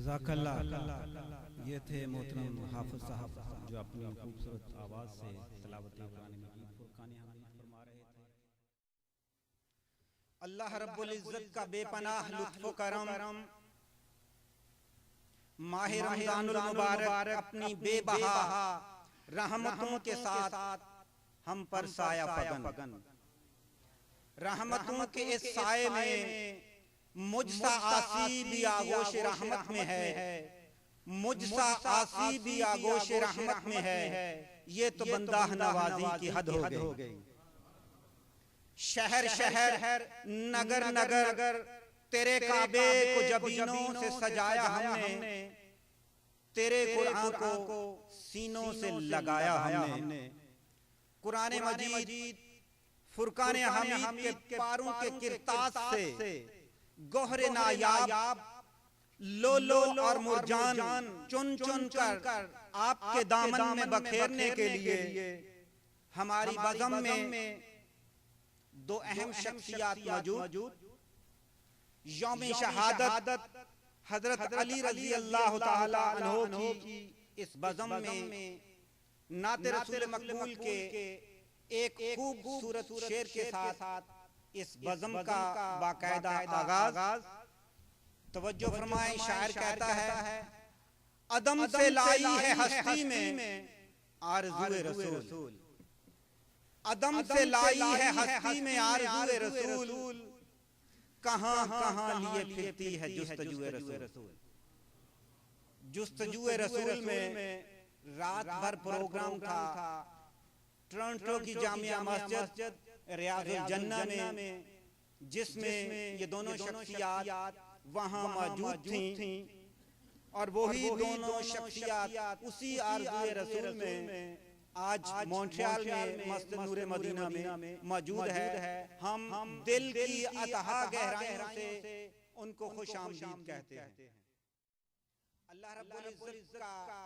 जज़ाकल्लाह। ये थे मोहतरम हाफिज साहब जो अपनी खूबसूरत आवाज़ से तिलावत कुरान मजीद फुरकान हमीद फरमा रहे थे। अल्लाह रब्बुल इज्जत का बेपनाह लुत्फ़ करम माह रमज़ानुल मुबारक अपनी बेबहा रहमतों के साथ हम पर साया फगन। रहमतों के इस साए में मुझसा आसी भी आगोश रहमत में है, मुझसा आसी भी आगोश रहमत में है। ये तो बंदा नवाजी की हद हो गई। शहर शहर नगर नगर तेरे काबे को जबीनों से सजाया हमने, तेरे कुरान को सीनों से लगाया हमने। कुरान मजीद फुरकान हमीद के पारों के किरतास से गोहरे नायाब लोलो और मुरजान चुन चुन कर आपके दामन में बखेरने के लिए हमारी बज़म में दो अहम शख्सियात मौजूद। यौम शहादत हजरत अली रज़ी अल्लाह ताला अन्हु की इस बज़म में नाते रसूल मकबूल के एक खूबसूरत शेर के साथ इस बज़म का बाकायदा आगाज। तवज्जो फरमाएं, शायर कहता है, अदम से लाई है हस्ती में आरज़ुए रसूल, अदम से लाई है हस्ती में आरज़ुए रसूल, कहां कहां लिए फिरती है जुस्तजुए रसूल। जुस्तजुए रसूल में रात भर प्रोग्राम था टोरंटो की जामिया मस्जिद रियाजुल जन्ना में, जिसमें ये दोनों शख्सियात वहां मौजूद थीं और वही दोनों शख्सियात उसी आरज़ुए रसूल में आज मॉन्ट्रियल में मस्जिद नूरे मदीना में मौजूद है। हम दिल की अतहा गहराइयों से उनको खुशामदीद कहते हैं। अल्लाह रब्बुल इज्जत का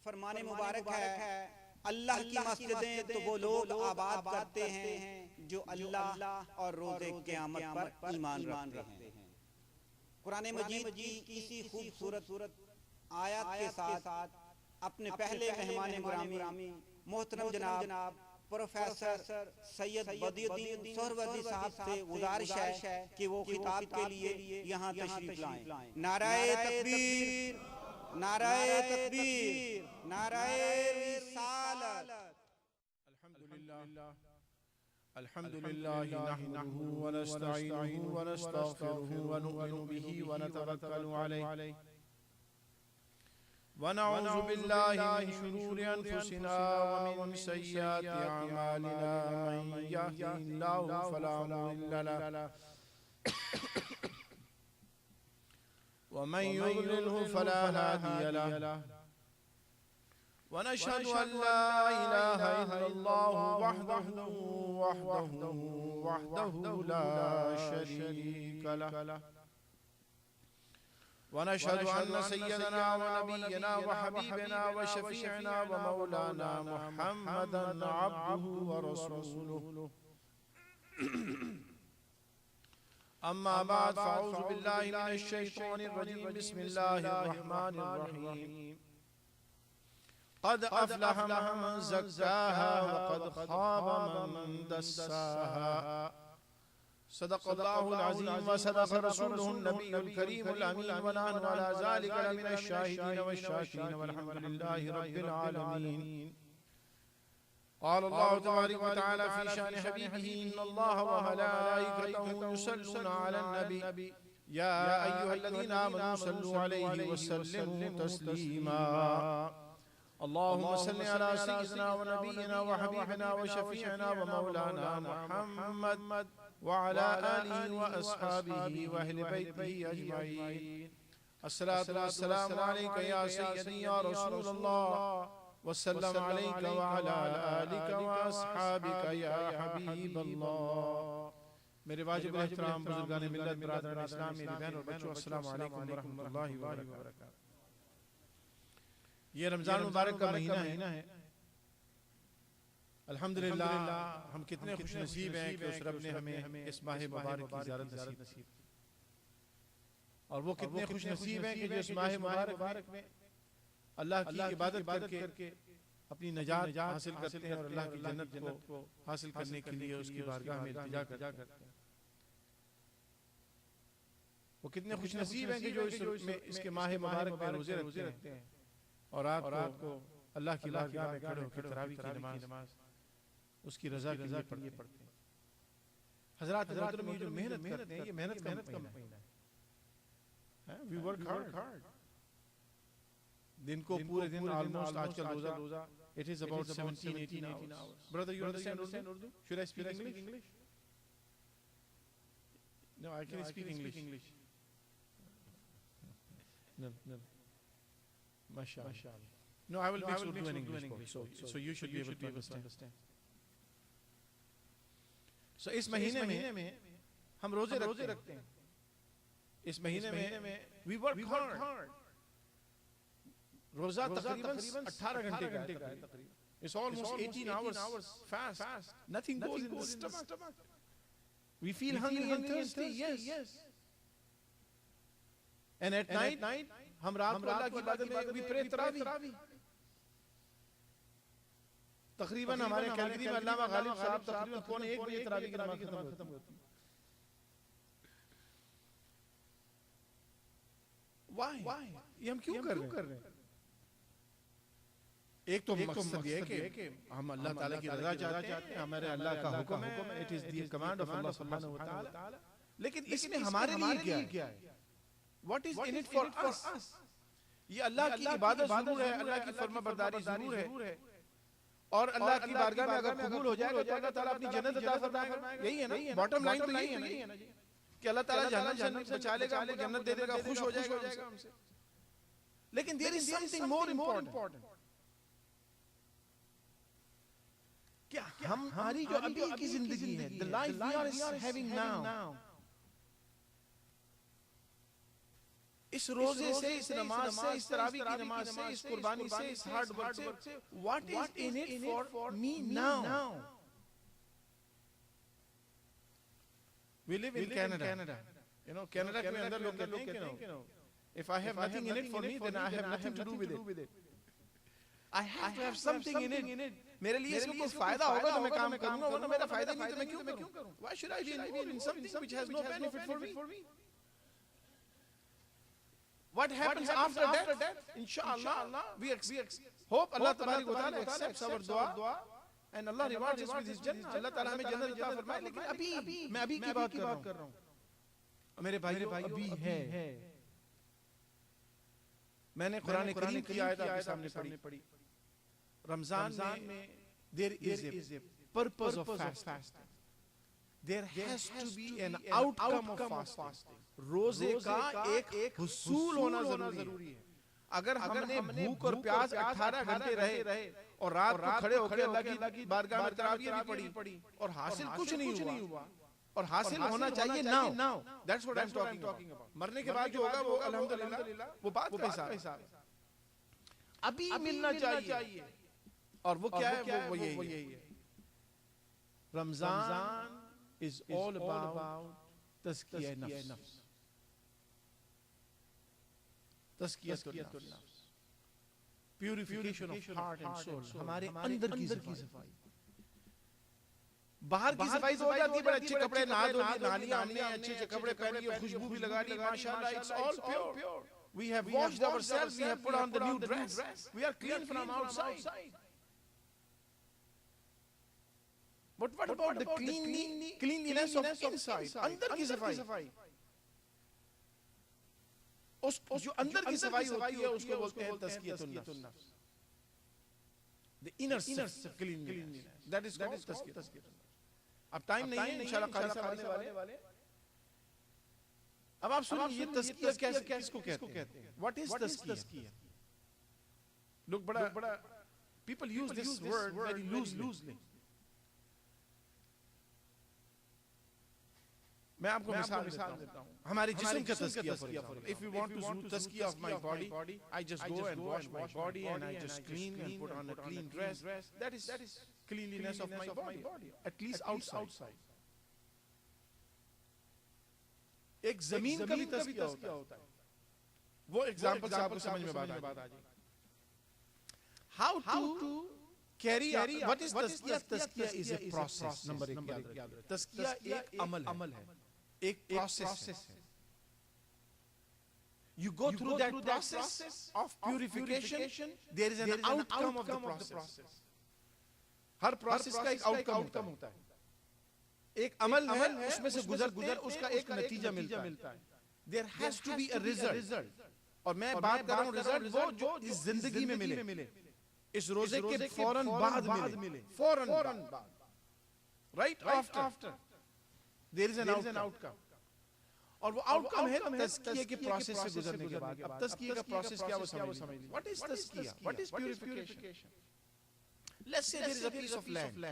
फरमाने मुबारक है, अल्लाह की मस्जिदें तो वो लोग आबाद करते हैं जो अल्लाह और रोज़े क़यामत पर ईमान रखते हैं। कुरान मजीद की इसी खूबसूरत आयत के साथ अपने पहले मेहमान गिरामी मोहतरम जनाब प्रोफेसर सैयद बदियुद्दीन सोहरवर्दी साहब से गुजारिश है कि वो खिताब के लिए यहाँ तशरीफ लाएं। नाराए तकबीर, नाराए तकबीर, नाराए रिसालत। अल्हम्दुलिल्लाह नहमदुहु व नस्तईनुहु व नस्तगफिरुहु व नु'मिनु बिही व नतवक्कलु अलैहि व नऊज़ु बिल्लाहि मिन शुरूरि अनफुसिना व मिन सय्यिआति अअमालिना मन यहदिहिल्लाहु फला मुदिल्ल लहु व मन युद्लिलहु फला हादिय लहु व नशहदु अन ला इलाहा इल्लल्लाहु वहदहु ला शरीका लहु व नशहदु अन्न सय्यदना व नबिय्यना व हबीबना व शफीअना व मौलाना मुहम्मदन अब्दुहु व रसूलुहु। अम्मा बाद फ़अऊज़ु बिल्लाहि मिनश शैतानिर रजीम। बिस्मिल्लाहिर रहमानिर रहीम। क़द अफ़लह मन ज़क्काहा व क़द ख़ाब मन दस्साहा। सदक़ल्लाहुल अज़ीम व सदक़ रसूलुहुन नबियुल करीमुल अमीन व नहनु अला ज़ालिका लमिनश शाहिदीन वश शाकिरीन वल्हम्दुलिल्लाहि रब्बिल आलमीन। क़ाल अल्लाहु तबारक व तआला फ़ी शान हबीबिही इन्नल्लाहा व मलाइकतहु युसल्लूना अलन नबी या अय्युहल्लज़ीना आमनू सल्लू अलैहि व सल्लिमू तस्लीमा। अल्लाहुम्मा सल्लि अला सय्यिदिना व नबिय्यिना व हबीबिना व शफीअना व मौलाना मुहम्मद व अला आलिहि व अस्हाबिहि व अहले बैतिहि अजमईन। अस्सलातु वस्सलामु अलैका या सय्यदी या रसूलल्लाह व सल्लम अलैका व अला आलिका व अस्हाबिका या हबीबल्लाह। मेरे वाजिब एहतराम बुजुर्गान मिल्लत, बरादरान इस्लाम, मेरी बहन और बच्चों, अस्सलामु अलैकुम व रहमतुल्लाहि व बरकातहू। ये रमजान मुबारक का महीना है। अल्हम्दुलिल्लाह हम कितने खुश नसीब हैं कि उस रब ने हमें इस माह मुबारक की ज़ियारत नसीब की। और वो कितने खुश नसीब हैं कि जो इस माह मुबारक में अल्लाह की इबादत करके अपनी नजात हासिल करते हैं और अल्लाह की जन्नत को हासिल करने के लिए उसकी बारगाह में इल्तिजा करते हैं। वो कितने खुश नसीब हैं कि जो इसके माह मुबारक में रोजे रखते हैं और रात को अल्लाह की बारगाह में खड़े होकर तरावी की नमाज उसकी रजा के लिए पढ़ते हैं। हज़रात में जो मेहनत करते हैं, ये मेहनत का महीना है। We work hard. दिन को पूरे दिन almost आजकल रोजा it is about 17-18 hours. Brother, you understand Urdu? Should I speak English? No, I can speak English. No. Mashallah. No, I will mix Urdu and English. So you should be able to understand. So इस महीने में हम रोजे रखते हैं। इस महीने में we work hard. रोजा तकरीबन 18 घंटे का है तकरीबन। It's almost 18 hours fast. Nothing goes in the stomach. We feel hungry and thirsty. Yes. And at night हम रात को अल्लाह की इबादत में we pray तरावी। तकरीबन हमारे कैलगरी में अल्लामा गालिब साहब तकरीबन 1:15 बजे तरावी की नमाज खत्म होती है। Why? ये हम क्यों कर रहे हैं? एक तो मकसद ये है कि हम अल्लाह ताला की रज़ा चाहते हैं, हमारे अल्लाह का हुक्म है, it is the command of Allah सुब्हानहू व तआला। लेकिन इसमें हमारे लिए क्या है? What is in it for us? ये अल्लाह की इबादत जरूर है, अल्लाह की फरमाबरदारी जरूर है, और अल्लाह की बारगाह में अगर कबूल हो जाएगा तो अल्लाह ताला अपनी जन्नत अता फरमाएगा। यही है ना, बॉटम लाइन तो यही है ना कि अल्लाह ताला जहन्नम से बचा लेगा, हमको जन्नत दे देगा, खुश हो जाएगा हमसे। लेकिन there is something more important. क्या हमारी जो अभी की जिंदगी है, the life we are having now, इस रोजे से, इस नमाज से, इस तरावी की नमाज से, इस कुर्बानी से, इस हार्ड वर्क से, what is in it for me now? We live in Canada. You know, Canada के अंदर लोग कहते हैं कि if I have nothing in it for me, then I have nothing to do with it. I have to have something in it. मेरे लिए इसमें कोई फायदा होगा तो मैं काम करूंगा, वरना मेरा फायदा नहीं तो मैं क्यों करूं? Why should I be involved in something which has no benefit for me? What happens after that? Inshallah, we hope Allah Tabarak wa Ta'ala accepts our dua and Allah rewards us with His Jannah. Allah Ta'ala हमें जन्नत अता फरमाए। लेकिन अभी मैं अभी की बात कर रहा हूँ। मेरे भाई अभी है। मैंने कुरान करीम की आयत आपके सामने पढ़ी। रमजान में there is a purpose of fasting. There has to be an outcome of fasting. रोजे का एक हुसूल होना जरूरी है। अगर हमने भूख और प्यास 18 घंटे रहे और रात को खड़े होकर अल्लाह की बारगाह में तरावीह भी पढ़ी और हासिल कुछ नहीं हुआ, और हासिल होना चाहिए now, that's what I am talking about. मरने के बाद जो होगा वो अल्हम्दुलिल्लाह वो बात का हिसाब है, अभी मिलना चाहिए। और वो क्या है? वो यही है। रमजान इज ऑल अबाउट तज़किया नफ्स, तज़कियतुन नफ्स, purification of heart and soul, हमारे अंदर की सफाई। बाहर की सफाई तो हो जाती है, बड़े अच्छे कपड़े नहा लिया हमने, अच्छे कपड़े पहन लिए, खुशबू भी लगा ली, माशाल्लाह, it's all pure. We have washed ourselves, we have put on the new dress, we are clean from outside. But what about the cleanliness of inside? अंदर की सफाई। उस जो अंदर की सफाई होती है उसको बोलते हैं तज़कियतुन नफ्स, the inner cleanliness, that is called तज़कियतुन नफ्स। अब टाइम नहीं है, इंशाल्लाह कारी साहब आने वाले। अब आप सुनिए, ये तज़किया किसको कहते हैं? What is तज़किया? लोग बड़ा people use this word very loosely. मैं आपको मिसाल देता हूँ। हमारे जिस्म का तज़किया, for example, if we want to do तज़किया of my body, I just go and wash my body and I just clean and put on a clean dress. That is cleanliness of my body, at least outside. एक जमीन का भी तज़किया होता है। वो example से आपको समझ में बात आ जाएगी। How to carry what is तज़किया? तज़किया इज ए प्रोसेस। नंबर 1 याद रखिए, तज़किया एक अमल है, एक प्रोसेस है। You go through that process of purification. There is an outcome of the process. Her process का एक आउटकम होता है, एक अमल है, उसमें से गुजर उसका एक नतीजा मिलता है। There has to be a result. और मैं बात कर रहा हूँ रिजल्ट वो जो इस जिंदगी में मिले, इस रोजे के फौरन बाद मिले, फौरन बाद, right after there is an outcome। और वो आउटकम है तज़किया के प्रोसेस से गुजरने के बाद। अब तज़किया का प्रोसेस क्या वो समझ लीजिए। व्हाट इज तज़किया? What is purification? Let's say there is a piece of land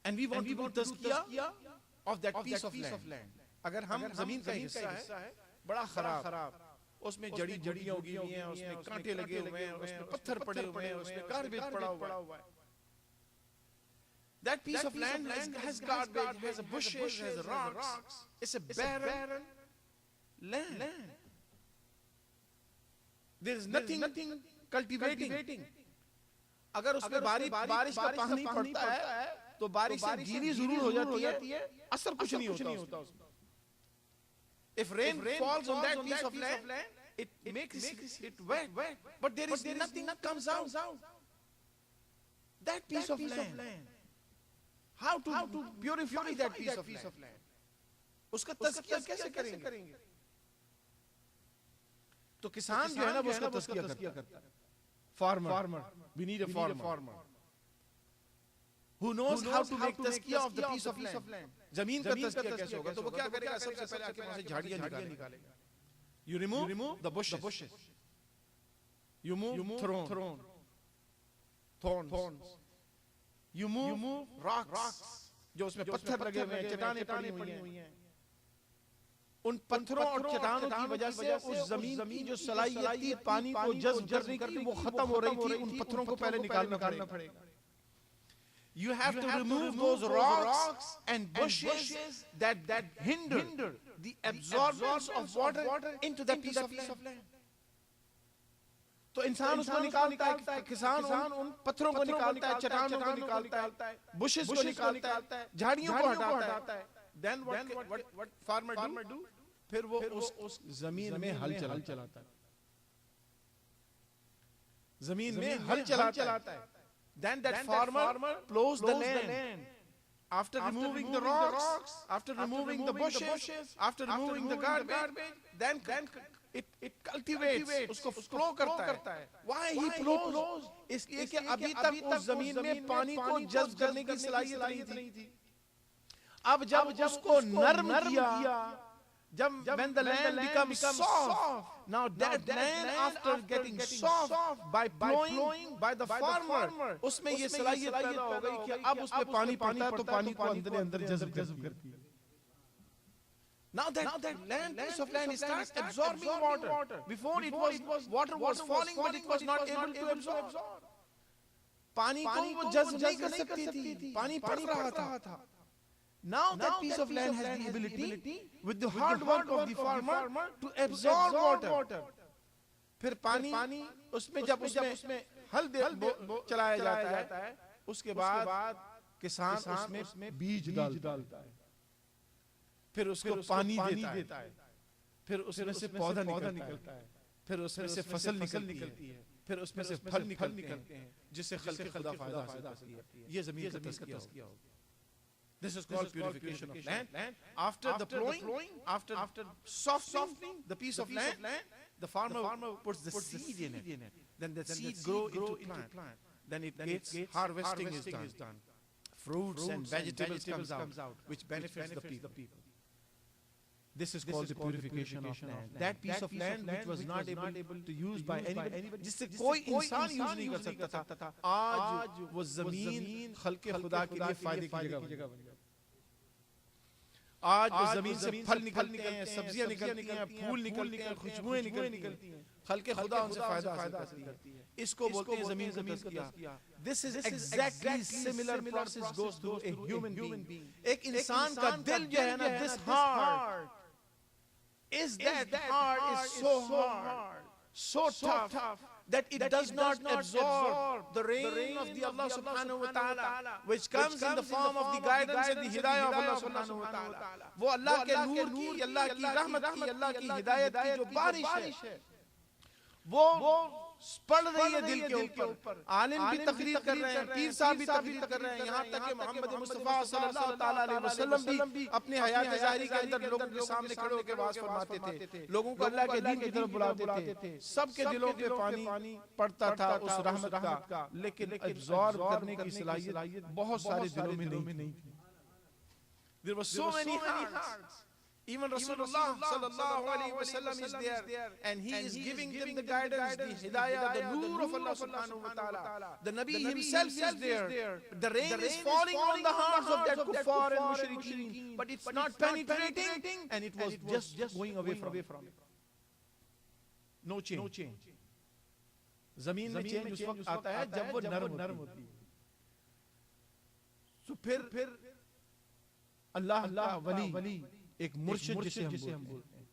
and we want to do तज़किया of that piece of land. अगर हम जमीन का हिस्सा है बड़ा खराब, उसमें जड़ी-जड़ियां उगी हुई हैं, उसमें कांटे लगे हुए हैं, उसमें पत्थर पड़े हुए हैं, उसमें गार्बेज पड़ा हुआ है। That piece of land has garbage, has bushes, has rocks. It's a barren land. There is nothing cultivating. अगर उसमें बारिश का पानी पड़ता है तो बारिश से गीली जरूर हो जाती है, असर कुछ नहीं होता उसमें। If rain falls on that piece of land, it makes it wet, but there is nothing that comes out. That piece of land. How to purify that piece of land? उसका तज़किया कैसे करेंगे? तो किसान जो है ना वो उसका तज़किया करता है। Farmer, we need a farmer who knows how to make तज़किया of the piece of land. जमीन का तज़किया कैसे होगा? तो वो क्या करेगा? सबसे पहले आके वहां से झाड़ियां निकालेगा। You remove the bushes. You move thorns. You move rocks, जो उसमें पत्थर लगे हुए हैं, चट्टानें पड़ी हुई हैं। उन पत्थरों और चट्टानों की वजह से उस जमीन की जो सलाहियत थी पानी को जज़्ब करने की वो खत्म हो रही थी। उन पत्थरों को पहले निकालना पड़ेगा। You have to remove those rocks and bushes that hinder the absorbance of water into that piece of land. तो इंसान उसको निकालता है, किसान उन पत्थरों को निकालता है, चट्टानों को निकालता है, बुशेस को निकालता है, झाड़ियों को हटाता है। Then what farmer do? फिर वो उस जमीन में हल चलाता है, जमीन में हल चलाता है। Then that farmer plows the land. After removing the rocks, after removing the bushes, after removing the garbage, then it cultivates, उसको फ्लो करता है। Why he flows? इसलिए कि अभी तक उस जमीन में पानी को जज़्ब करने की सलाहियत नहीं थी। अब जब उसको नरम किया, जब when the land becomes soft, now that land after getting soft by plowing by the farmer, उसमें ये सलाहियत पैदा हो गई कि अब उसमें पानी पड़ता है तो पानी को अंदर जज़्ब करती है। Now that land, piece of land starts absorbing water. Before it was water was falling, but it was not able to absorb. पानी को वो जज़्ब नहीं कर सकती थी, पानी पड़ रहा था। Now that piece of land has the ability, with the hard work of the farmer, to absorb water. फिर पानी उसमें जब उसमें हल चलाया जाता है, उसके बाद किसान उसमें बीज डालता है, फिर उसको पानी देता है, फिर उसमें से पौधा निकलता है, फिर उसमें से फसल निकलती है, फिर उसमें से फल निकलते हैं, जिससे खल्क़ खुदा फायदा हासिल करती है। ये ज़मीन का तज़किया होगा। This is called purification of land. After the plowing, after softening the piece of land, the farmer puts the seed in it. Then the seed grow into plant. Then it gets harvesting is done. Fruits and vegetables comes out, which benefits the people. This is called the purification of land. That piece of land which was not able to use by anybody, जिससे कोई इंसान use नहीं कर सकता था, आज वो जमीन खल्क़ खुदा के लिए फायदे की जगह बन गई। आज जमीन से फल निकलते हैं, सब्जियां निकलती हैं, फूल निकलते हैं, खुशबुएं निकलती हैं, खल्के खुदा उनसे फायदा हासिल करती है। इसको बोलते हैं जमीन का तज़किया। This is exactly similar process goes through a human being. एक इंसान का दिल जो है ना, this heart is that heart is so hard, so tough that it does not absorb the rain of the Allah subhanahu wa ta'ala, which comes in the form of the guidance and the hidayah of Allah subhanahu wa ta'ala. वो अल्लाह के नूर की, अल्लाह की रहमत की, अल्लाह की हिदायत की जो बारिश है, वो पड़ रही है दिल के ऊपर। आलिम भी तकरीर कर रहे हैं, पीर साहब भी तकरीर कर रहे हैं, यहाँ तक कि मोहम्मद मुस्तफा सल्लल्लाहु ताला अलैहि वसल्लम भी अपने हयात ज़ाहिरी के अंदर लोगों के सामने खड़े होकर वाज फरमाते थे, लोगों को अल्लाह के दीन की तरफ बुलाते थे। सबके दिलों पे पानी पड़ता था उस रहमत का, लेकिन एब्जॉर्ब करने की सलाहियत बहुत सारे दिलों में नहीं थी। There were so many hearts. Even Rasulullah sallallahu alaihi wasallam is there, and he is giving them the guidance, the hidayah, the noor of Allah subhanahu wa ta'ala. The Nabi himself is there. The rain is falling on the hearts of that kuffar and mushrikeen, but it's not penetrating, and it was just going away from it. No change. जमीन में change उस वक्त आता है जब वो नरम होती है। तो फिर अल्लाह वली एक मुर्शिद जिसे हम बोलते हैं,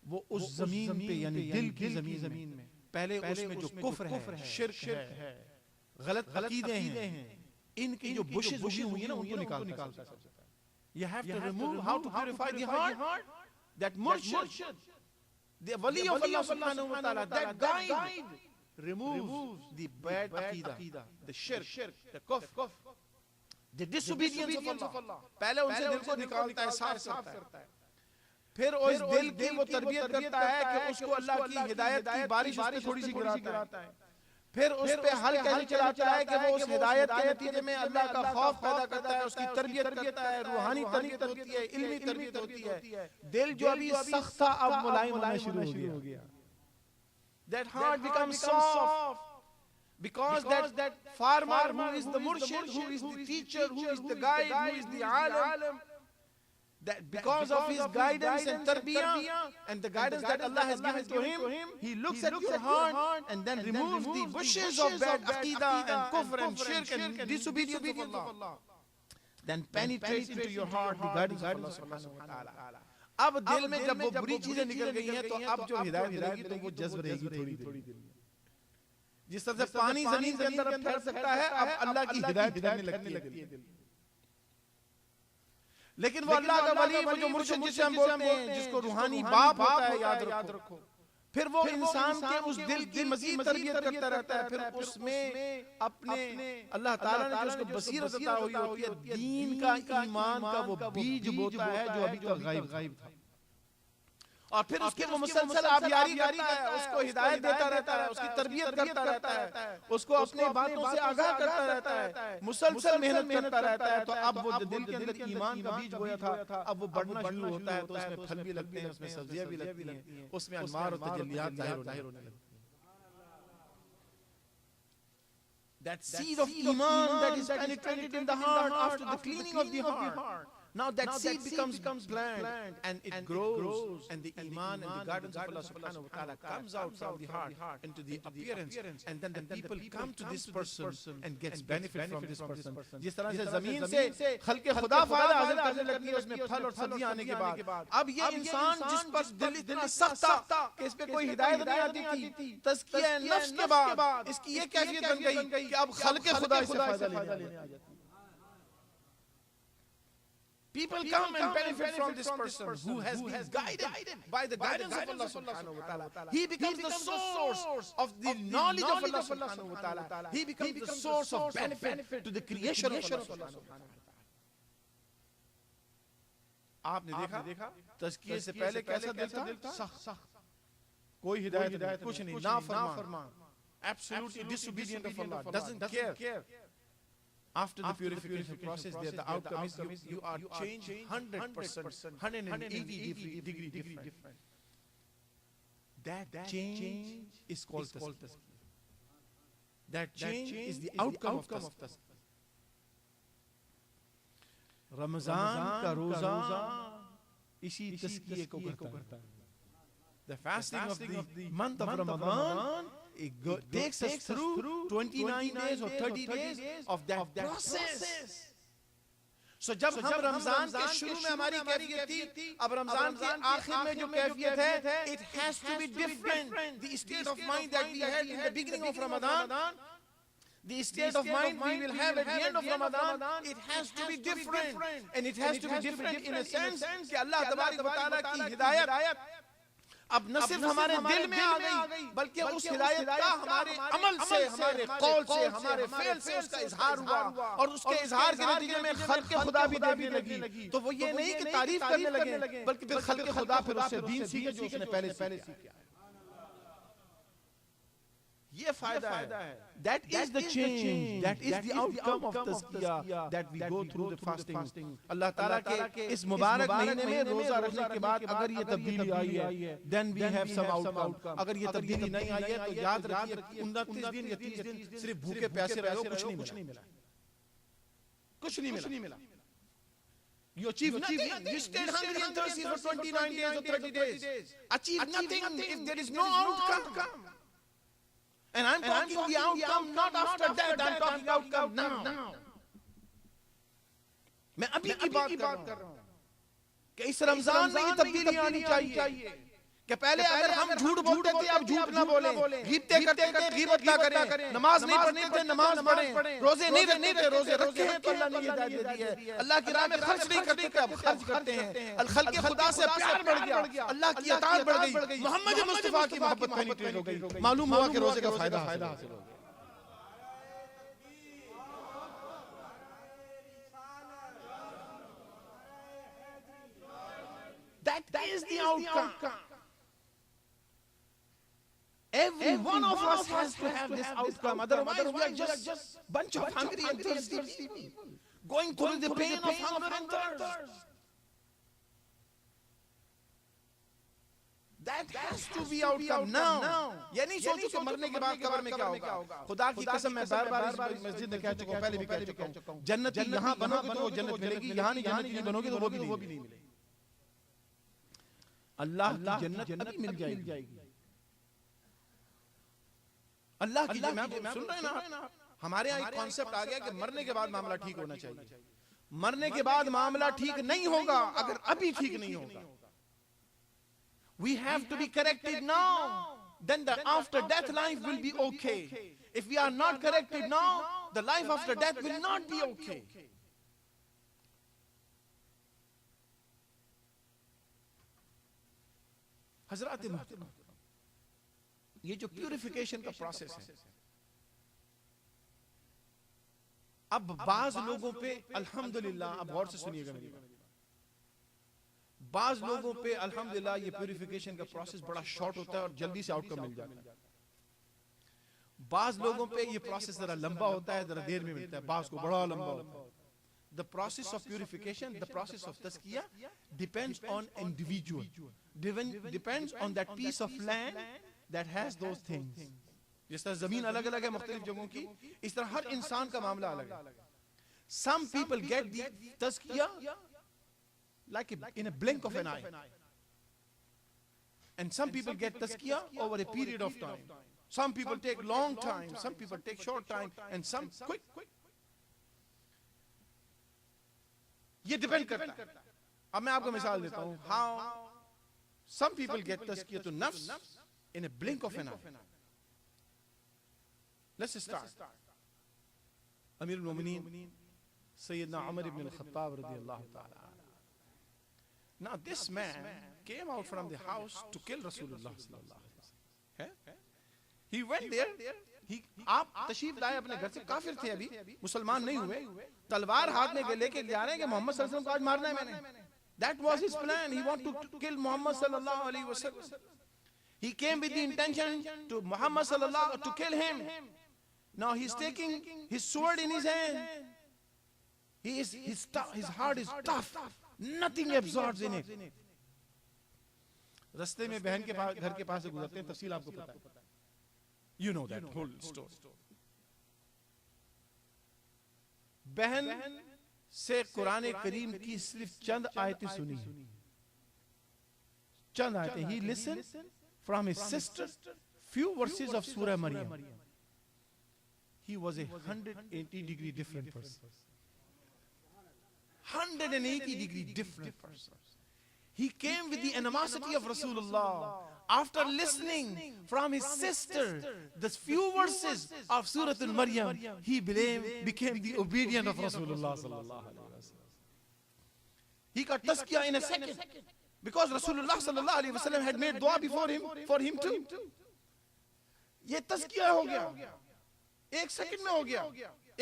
वो उस जमीन पे यानी दिल की जमीन में पहले उसमें जो कुफ्र है, शिर्क है, गलत अकीदे हैं, इनकी जो बुशेस उगी हुई है ना, उनको निकालता है। You have to remove, how to purify the heart, that murshid, the wali of Allah subhanahu wa ta'ala, that guide removes the bad aqidah, the shirk, the kufr, the disobedience of Allah. पहले उनसे दिल को निकालता है, साफ करता है, फिर उस दिल की वो तरबियत करता है कि उसको अल्लाह की हिदायत की बारिश उस पे थोड़ी सी गिराता है, फिर उस पे हल कैसे चलाता है कि वो उस हिदायत के नतीजे में अल्लाह का खौफ पैदा करता है, उसकी तरबियत करता है, रूहानी तरबियत होती है, इल्मी तरबियत होती है। दिल जो अभी सख्त था अब मुलायम होना शुरू हो गया। That heart becomes soft. Because that farmer who is the murshid, who is the teacher, who is the guide, who is the alim, that because of his guidance and tarbiyah and the guidance that Allah has given to him, he looks at your heart and then removes the bushes of bad aqidah and kufr and shirk and disobedience of Allah. Then penetrates into your heart the guidance of Allah subhanahu wa ta'ala. अब दिल में जब वो बुरी चीजें निकल गई हैं, तो अब जो हिदायत मिलेगी तो वो जज्ब रहेगी थोड़ी देर। जिस तरह से पानी जमीन के अंदर फैल सकता है, अब अल्लाह की हिदायत फैलने लगती है। लेकिन वो अल्लाह का वली, वो जो मुर्शिद जिसे हम बोलते हैं, जिसको रूहानी बाप होता है, याद रखो, फिर वो इंसान के उस दिल की मजीद तरबियत करता रहता है, फिर उसमें अपने अल्लाह ताला ने जो उसको बसीरत अता हुई होती है, दीन का, ईमान का वो बीज बोता है जो अभी तक गायब था, और फिर उसके वो मुसलसल आबियारी करता है, उसको हिदायत देता रहता है, उसकी तरबियत करता रहता है, उसको अपनी बातों से आगाह करता रहता है, मुसलसल मेहनत करता रहता है। तो अब वो दिल के अंदर ईमान का बीज बोया था, अब वो बढ़ना शुरू होता है, तो उसमें फल भी लगते हैं, उसमें सब्जियां भी लगती हैं, उसमें अनवार और तजल्लियात जाहिर होने लगते हैं। That seed of iman that is penetrated in the heart after the cleaning of the heart. Now that seed becomes plant and it grows, and the iman and the guidance of Allah subhanahu wa ta'ala comes out from the heart into the appearance, and then the people come to this person and gets benefit from this person. जिस तरह से जमीन से खल्के खुदा फायदा हासिल करने लगती है उसमें फल और सब्जियां आने के बाद, अब ये इंसान जिस पर दिल इतना सख्त था कि इस पे कोई हिदायत नहीं आती थी, तज़किया नफ्स के बाद इसकी ये कैफियत बन गई कि अब खल्के खुदा से फायदा लेने आ जाते हैं। People come and benefit from this person who has been guided by the guidance of Allah subhanahu wa ta'ala. He becomes the source of the knowledge of Allah subhanahu wa ta'ala. He becomes the source of benefit to the creation of Allah subhanahu wa ta'ala. आपने देखा तज़किये से पहले कैसा दिल था? सख्त, कोई हिदायत कुछ नहीं, नाफरमान, absolutely disobedient of Allah, doesn't care. After the purification process, there the outcome is you are changed 100%, 180 degree different. That change is called tazkiyah. That change is the outcome of tazkiyah. Ramzan का रोजा इसी तस्किये को करता है। The fasting of the month of Ramadan, it takes us through 29 days or 30 days of that process. So जब हम रमजान के शुरू में हमारी कैफियत थी, अब रमजान के आखिर में जो कैफियत है, it has to be different. The state of mind that we had in the beginning of Ramadan, the state of mind we will have at the end of Ramadan, it has to be different. And it has to be different in a sense कि अल्लाह तबारक व तआला की हिदायत अब न सिर्फ हमारे दिल में आ गई, बल्कि उस हिदायत का हमारे अमल से, हमारे कौल से, हमारे फेल से उसका इजहार हुआ, और उसके इजहार के नतीजे में खल्क़ खुदा भी देखने लगी। तो वो ये नहीं कि तारीफ करने लगे, बल्कि फिर खल्क़ खुदा फिर उससे दीन सीखे जो उसने पहले सीखा। ये फायदा है। That is the change, that is the outcome of tazkiyah that we go through the fasting. अल्लाह ताला के इस मुबारक महीने में रोजा रखने के बाद अगर ये तब्दीली आई है, then we have some outcome. अगर ये तब्दीली नहीं आई है तो याद रखिए 29 दिन या 30 दिन सिर्फ भूखे प्यासे रहे हो, कुछ नहीं मिला, कुछ नहीं मिला। You achieve nothing. You stayed hungry and thirsty for 29 days or 30 days. Achieve nothing if there is no outcome. And I'm talking the outcome not after that, I'm talking outcome now. मैं अभी की बात कर रहा हूँ कि इस रमजान में ये तब्दीली आनी चाहिए कि पहले अगर हम झूठ बोलते थे अब झूठ ना बोले, गीबतें करते थे गीबत ना करें, नमाज नहीं पढ़ते थे नमाज पढ़ें, रोजे नहीं रखते थे रोजे रखे हैं तो अल्लाह ने ये हिदायत दी है। अल्लाह की राह में खर्च नहीं करते थे अब खर्च करते हैं। अल खल्क़ खुदा से प्यार बढ़ गया, अल्लाह की अताअत बढ़ गई, मोहम्मद मुस्तफा की मोहब्बत पेनिट्रेट हो गई, मालूम हुआ कि रोजे का फायदा हासिल हो गया। That is the outcome. Every one of us has to have this outcome. Otherwise, we are just bunch of hungry and thirsty people going through the pain of hunger and thirst. That has to be outcome now. ये नहीं सोचो कि मरने के बाद कब्र में क्या होगा। खुदा की कसम मैं बार-बार इस मस्जिद में कह चुका हूँ, पहले भी कह चुका हूँ, जन्नत यहाँ बनोगे तो वो जन्नत मिलेगी, यहाँ नहीं बनोगे तो वो भी नहीं मिलेगी। अल्लाह की जन्नत अभी मिल जाएगी। अल्लाह की जन्नत सुन रहे हैं ना? हमारे यहाँ एक कॉन्सेप्ट आ गया कि मरने के बाद मामला ठीक होना चाहिए। मरने के बाद मामला ठीक नहीं होगा अगर अभी ठीक नहीं होगा। We have to be corrected now. Then the after death life will be okay. If we are not corrected now, the life after death will not be okay. हजरात मोहतरम, ये जो प्यूरिफिकेशन का प्रोसेस है, अब बाज लोगों पे अल्हम्दुलिल्लाह, अब गौर से सुनिएगा मेरी बात, बाज लोगों पे अल्हम्दुलिल्लाह ये प्यूरिफिकेशन का प्रोसेस बड़ा शॉर्ट होता है और जल्दी से आउटकम मिल जाता है। बाज लोगों पे ये प्रोसेस जरा लंबा होता है, जरा देर में मिलता है, बाज को बड़ा लंबा होता है। The process of purification, the process of tazkiyah depends on individual, depends on that piece of land that has those things. जिस तरह जमीन अलग अलग है मुख्तलिफ जगहों की, इस तरह हर इंसान का मामला अलग है। Some people get the tazkiyah like in a blink of an eye, and some people get tazkiyah over a period of time. Some people take long time, some people take short time, and some quick. ये depend करता है। अब मैं आपको मिसाल देता हूँ, how some people get tazkiyah to nafs in a blink of an eye. Let's start. Amir al-Mu'mineen Sayyidina Umar ibn al-Khattab radiyallahu ta'ala. Now this man came out from the house to kill Rasulullah sallallahu alaihi wasallam. He went there. आप तशरीफ लाए अपने घर से, काफिर थे अभी, मुसलमान नहीं हुए, तलवार हाथ में लेके जा रहे हैं कि मोहम्मद सल्लल्लाहु अलैहि वसल्लम को आज मारना है मैंने। That was his plan. He wanted to kill Muhammad sallallahu alaihi wasallam. He came with the intention to Muhammad sallallahu to kill him. Now he's taking his sword in his hand. His heart is tough. Nothing absorbs in it. रास्ते में बहन के पास, घर के पास से गुजरते हैं, तफसील आपको पता है। You know that whole story. बहन से कुरान करीम की सिर्फ चंद आयतें सुनी, चंद आयतें। He listened from his sister few verses of Surah Maryam. He was a 180-degree different person. 180-degree different person. He came with the animosity of Rasulullah. After listening from his sister the few verses of Surah Al-Maryam, he became the obedient of Rasulullah sallallahu alaihi wasallam. He got tazkiyah in a second, because Rasulullah sallallahu alaihi wasallam had made dua before him, for him too. ये तज़किया हो गया, एक second में हो गया,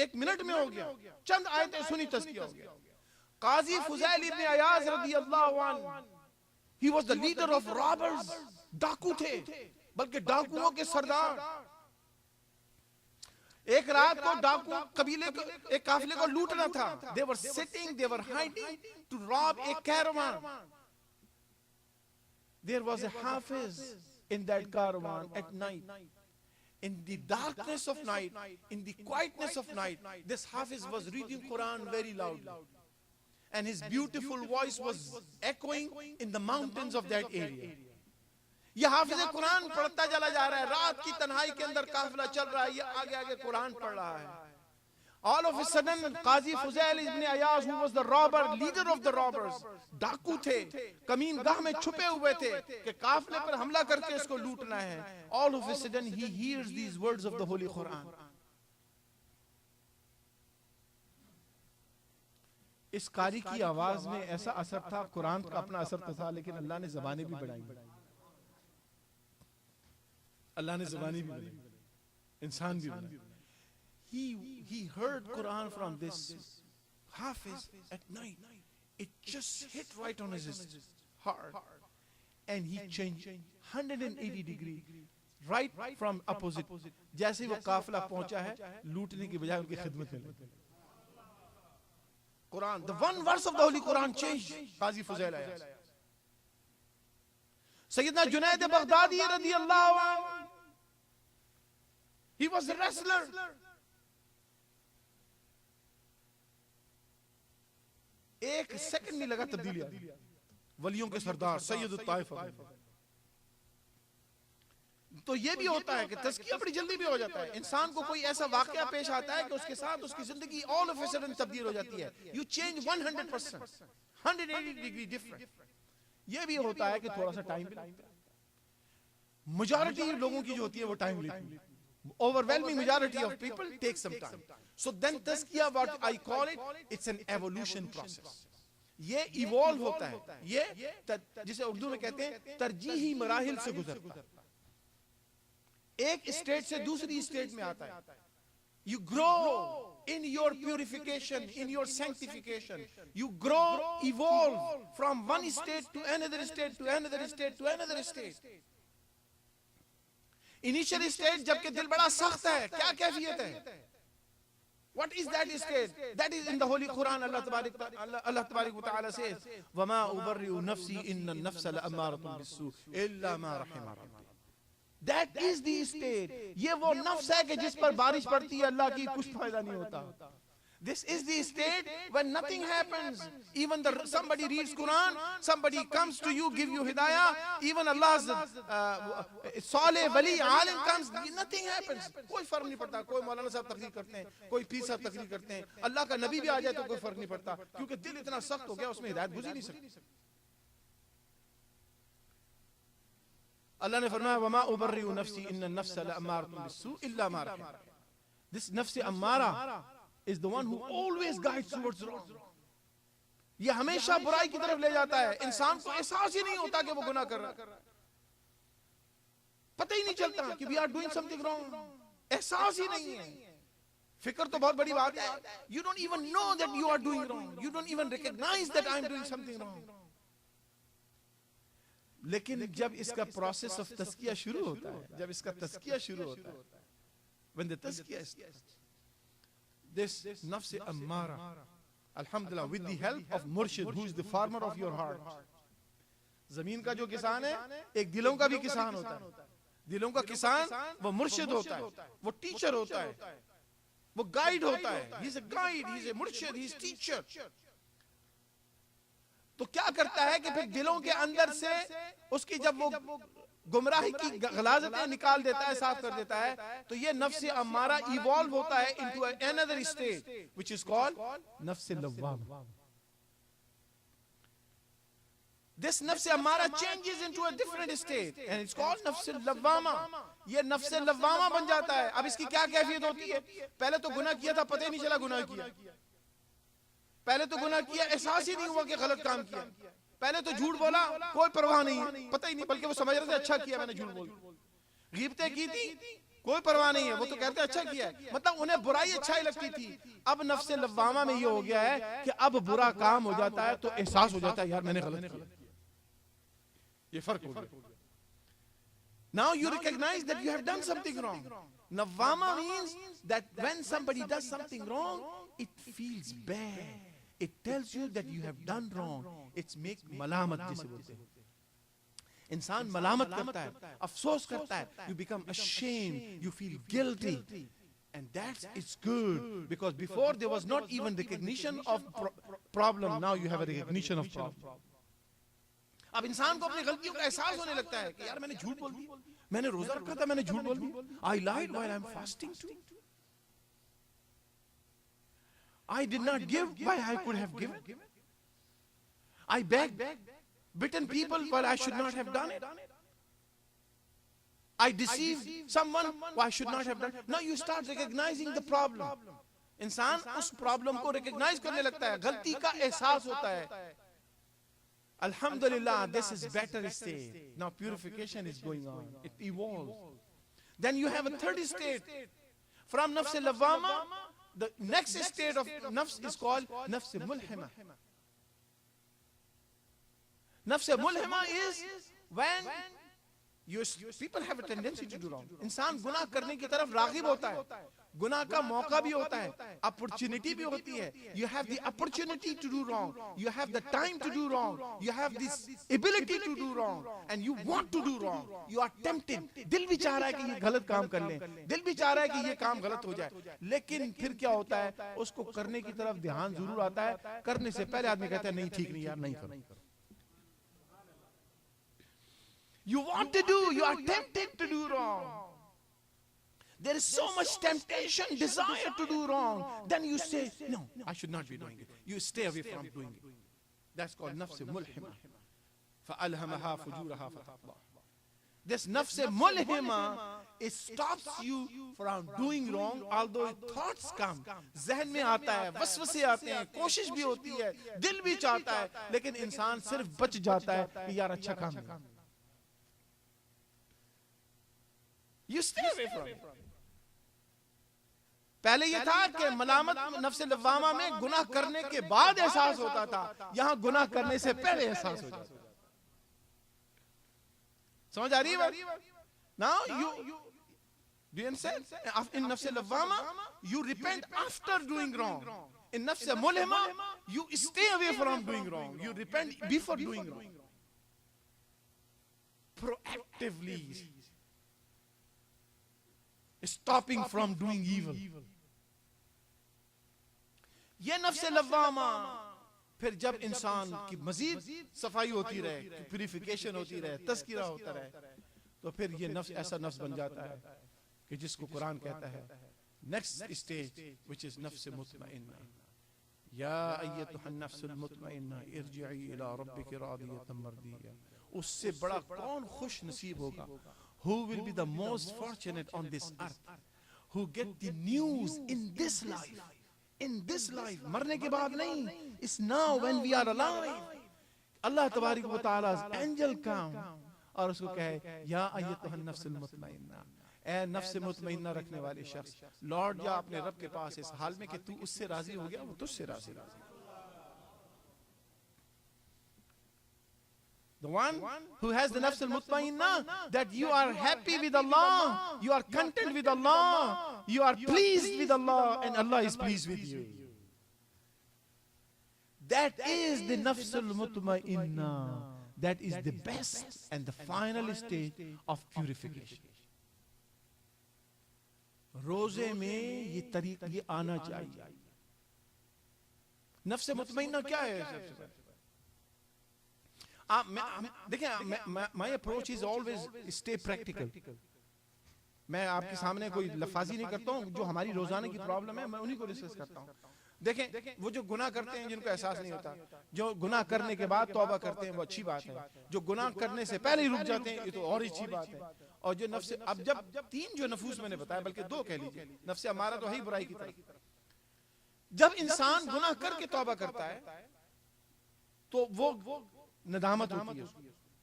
एक minute में हो गया, चंद आयतें सुनी तज़किया हो गया। काजी फुज़ैल इब्न अयाज़ रज़ियल्लाहु अन्हु, he was the leader of robbers, डाकू थे, बल्कि डाकुओं के सरदार। एक रात को डाकू कबीले को, एक काफिले को लूटना था। They were sitting, they were hiding to rob a caravan. There was a hafiz in that caravan at night. In the darkness of night, in the quietness of night, this hafiz was reading Quran very loudly. And his beautiful voice was echoing in the mountains of that area. ये हाफिज कुरान पढ़ता चला जा रहा है, रात की तन्हाई के अंदर काफिला चल रहा है, ये आगे आगे कुरान पढ़ रहा है। All of a sudden, Qazi Fuzail ibn Ayaz, who was the robber, leader of the robbers, डाकू थे, कमीन गाह में छुपे हुए थे कि काफिले पर हमला करके इसको लूटना है। All of a sudden, he hears these words of the Holy Quran. इस कारी की आवाज में ऐसा असर था, कुरान का अपना असर तो था, लेकिन अल्लाह ने ज़बानें भी बढ़ाई, अल्लाह ने ज़बानें भी बढ़ाई, इंसान भी बढ़ाए। He heard Quran from this Hafiz at night. It just hit right on his heart, and he changed 180 degree, right from opposite. जैसे वो काफिला पहुंचा है, लूटने की बजाय उनकी खिदमत में लगा। Quran, the one verse of the Holy Quran changed Qazi Fuzail Ayaz. Sayyidina Junaid Baghdadi radiyallahu anhu, he was a wrestler. एक सेकंड नहीं लगा तब्दीली आ गई। वलियों के सरदार सैयद ताइफ। तो ये भी होता है कि तज़किया बड़ी जल्दी भी हो जाता है। इंसान को कोई ऐसा वाकया पेश आता है कि उसके साथ उसकी जिंदगी ऑल ऑफ अ सडन तब्दील हो जाती है। You change 100%, 180 degree different. ये भी होता है कि थोड़ा सा टाइम लगता है। मेजॉरिटी लोगों की जो होती है वो टाइम लेती है। Overwhelming majority of people take some time. So then tazkiya, what I call it, it's an evolution process. ये evolve होता है, ये जिसे उर्दू में कहते हैं तरजीही मराहिल से गुजरता है। एक स्टेट से दूसरी स्टेट में आता है। You grow in your purification, in your sanctification. You grow, evolve from one state to another state, to another state, to another state. Initial stage जबकि दिल बड़ा सख्त है, क्या कैफियत है? What is that state? That is in the Holy Quran. Allah Tabarak wa Ta'ala says, وَمَا أُبَرِّئُ نَفْسِي إِنَّ النَّفْسَ لَأَمَّارَةٌ بِالسُّوءِ إِلَّا مَا رَحِمَ رَبِّي. That is the state. ये वो नफ्स है कि जिस पर बारिश पड़ती है अल्लाह की कुछ फायदा नहीं होता। This is the state when nothing happens. Even somebody reads Quran, somebody comes to you, give you hidayah, even Allah's Saleh, Wali, Alim comes, nothing happens. कोई फर्क नहीं पड़ता। कोई मौलाना साहब तकरीर करते हैं, कोई पीर साहब तकरीर करते हैं, अल्लाह का नबी भी आ जाए तो कोई फर्क नहीं पड़ता, क्योंकि दिल इतना सख्त हो गया उसमें हिदायत गुज़र नहीं सकती। अल्लाह ने फरमाया वमा उबर्रिउ नफ्सी इन्न नफ्स लअम्मारतुन बिस्सू इल्ला मा रहिम। This नफ्स Ammara is the one who always guides towards wrong. ये हमेशा बुराई की तरफ ले जाता है। इंसान को एहसास ही नहीं होता कि वो गुनाह कर रहा है, पता ही नहीं चलता कि we are doing something wrong, एहसास ही नहीं है। फिक्र तो बहुत बड़ी बात है। You don't even know that you are doing wrong. You don't even recognize that I am doing something wrong. लेकिन जब इसका प्रोसेस ऑफ तज़किया शुरू होता है, जब इसका तज़किया शुरू होता है, when the tazkiyah starts, this nafs ammara, alhamdulillah, with the help of murshid, who is the farmer of your heart. जमीन का जो किसान है, एक दिलों का भी किसान होता है। दिलों का किसान वो मुर्शिद होता है, वो टीचर होता है। वो गाइड होता है, he is a guide, he is a मुर्शिद, ही इज टीचर। तो क्या करता है कि फिर दिलों के अंदर से उसकी जब वो गुमराही की गलाजतें निकाल देता है, साफ कर देता है, तो ये नफ्स अम्मारा इवॉल्व होता है into another state which is called नफ्स लव्वामा। This nafs ammara changes into a different state and it's called nafs lawwama। ये नफ्स लव्वामा बन जाता है। अब इसकी क्या कैफियत होती है? पहले तो गुनाह किया था, पता ही नहीं चला गुनाह किया। पहले तो गुनाह किया, एहसास ही नहीं हुआ कि गलत काम किया। पहले तो झूठ बोला, कोई परवाह नहीं, पता ही नहीं, बल्कि वो समझ रहे थे अच्छा किया मैंने झूठ बोल। गीबतें की थी, कोई परवाह नहीं है, वो तो कहते अच्छा किया है, मतलब उन्हें बुराई अच्छा ही लगती थी। अब नफ्स लव्वामा में ये हो गया है कि अब बुरा काम हो जाता है तो एहसास हो जाता है यार मैंने गलत किया। ये फर्क हो गया। Now you recognize that you have done something wrong. Lawwama means that when somebody does something wrong, it feels bad. It tells you that you have done wrong. It's make malamat जिसे बोलते हैं। इंसान मलामत करता है, अफसोस करता है, you become ashamed, you feel guilty. And that's it's good because before there was not even recognition of problem, now you have a recognition of problem. अब इंसान को अपनी गलतियों का एहसास होने लगता है कि यार मैंने झूठ बोल दिया, मैंने रोजा रखा था, मैंने झूठ बोल दिया, I lied while I'm fasting too. I did not give while I could have given. I begged, bitten people while I should not have done it. I deceived someone while I should not have done it. Now you start recognizing the problem. इंसान उस problem को recognise करने लगता है, गलती का एहसास होता है। Alhamdulillah, this is better state. Now purification is going on. It evolves. Then you have a third state. From nafs lawwama, the next state of nafs is called nafs mulhima. Nafs mulhima is when people have a tendency to do wrong. इंसान गुनाह करने की तरफ रागिब होता है, गुनाह का मौका भी होता है, अपॉर्चुनिटी भी होती है। You have the opportunity to do wrong, you have the time to do wrong, you have this ability to do wrong, and you want to do wrong. You are tempted. दिल भी चाह रहा है कि ये गलत काम कर लें, दिल भी चाह रहा है कि ये काम गलत हो जाए, लेकिन फिर क्या होता है, उसको करने की तरफ ध्यान जरूर आता है, करने से पहले आदमी कहता है नहीं ठीक नहीं यार, नहीं करो। You want to do, you are tempted to do wrong. There is so much temptation, desire to do wrong. Then you say, no, I should not be doing it. You stay away from doing it. That's called nafs mulhima. فَأَلْهَمَهَا فُجُورَهَا فَتَقْوَى. This nafs mulhima, it stops you from doing wrong, although thoughts come. जहन में आता है, वसवसे आते हैं, कोशिश भी होती है, दिल भी चाहता है, लेकिन इंसान सिर्फ बच जाता है कि यार अच्छा काम है। You stay away from it. पहले ये था कि मलामत नफ्स लव्वामा में गुनाह करने के बाद एहसास होता था, यहां गुनाह करने से पहले एहसास हो जाता। समझ आ रही है बात? Now do you understand? In nafs lawwama, you repent after doing wrong. In nafs mulhima, you stay away from doing wrong. You repent before doing wrong. Proactively stopping from doing evil. ये नफ्स लव्वामा फिर जब इंसान की मजीद सफाई होती रहे, purification होती रहे, तज़किरा होता रहे, तो फिर ये नफ्स ऐसा नफ्स बन जाता है कि जिसको कुरान कहता है नेक्स्ट स्टेज व्हिच इज नफ्स मुतमइन्ना। या अय्युहन नफ्सुल मुतमइन्ना इरजिई इला रब्बिकी रादियतम मर्दिया। उससे बड़ा कौन खुश नसीब होगा? Who will be the most fortunate on this earth? Who get the news in this life? In this life, मरने के बाद नहीं, it's now when we are alive. अल्लाह तबारक व तआला's angel come और उसको कहे या अय्युहन नफ्सुल मुतमइन्ना, ए नफ्स मुतमइन्ना रखने वाले शख्स, लौट जा अपने रब के पास इस हाल में कि तू उससे राजी हो गया, वो तुझसे राजी। The one who has the nafs al-mutmainna, that you are happy with Allah, you are content with Allah, you are pleased with Allah, and Allah is pleased with you. That is the nafs al-mutmainna. That is the best and the final stage of purification. रोजे में ये तरीका ये आना चाहिए। नफ्स मुतमइन्ना क्या है? सबसे पहले देखिए, my approach is always stay practical. मैं आपके सामने कोई लफाजी नहीं करता हूँ। जो हमारी रोजाना की प्रॉब्लम है मैं उन्हीं को डिस्कस करता हूँ। देखें, वो जो गुनाह करते हैं जिनको एहसास नहीं होता, जो गुनाह करने के बाद तौबा करते हैं वो अच्छी बात है। जो गुनाह करने से पहले ही रुक जाते हैं ये तो और अच्छी बात है। और जो नफ्स, अब जब तीन जो नफूस मैंने बताया, बल्कि दो कह लीजिए, नफ्स हमारा तो है ही बुराई की तरफ। जब इंसान गुनाह करके तौबा करता है तो वो नदामत होती है,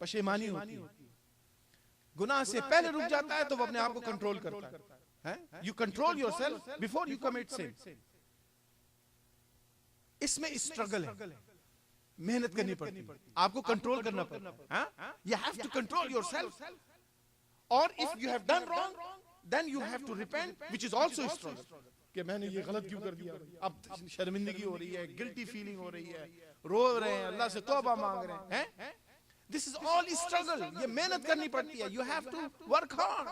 पशेमानी होती है। गुनाह से पहले रुक जाता है तो वो अपने आप को कंट्रोल करता है। You control yourself before you commit sin. इसमें स्ट्रगल है, मेहनत करनी पड़ती है, आपको कंट्रोल करना पड़ता है। You have to control yourself, और if you have done wrong then you have to repent, which is also struggle, कि मैंने ये गलत क्यों कर दिया। अब शर्मिंदगी हो रही है, गिल्टी फीलिंग हो रही है, रो रहे हैं, अल्लाह से तौबा मांग रहे हैं। दिस इज ऑल स्ट्रगल, ये मेहनत करनी पड़ती है। You have to work hard.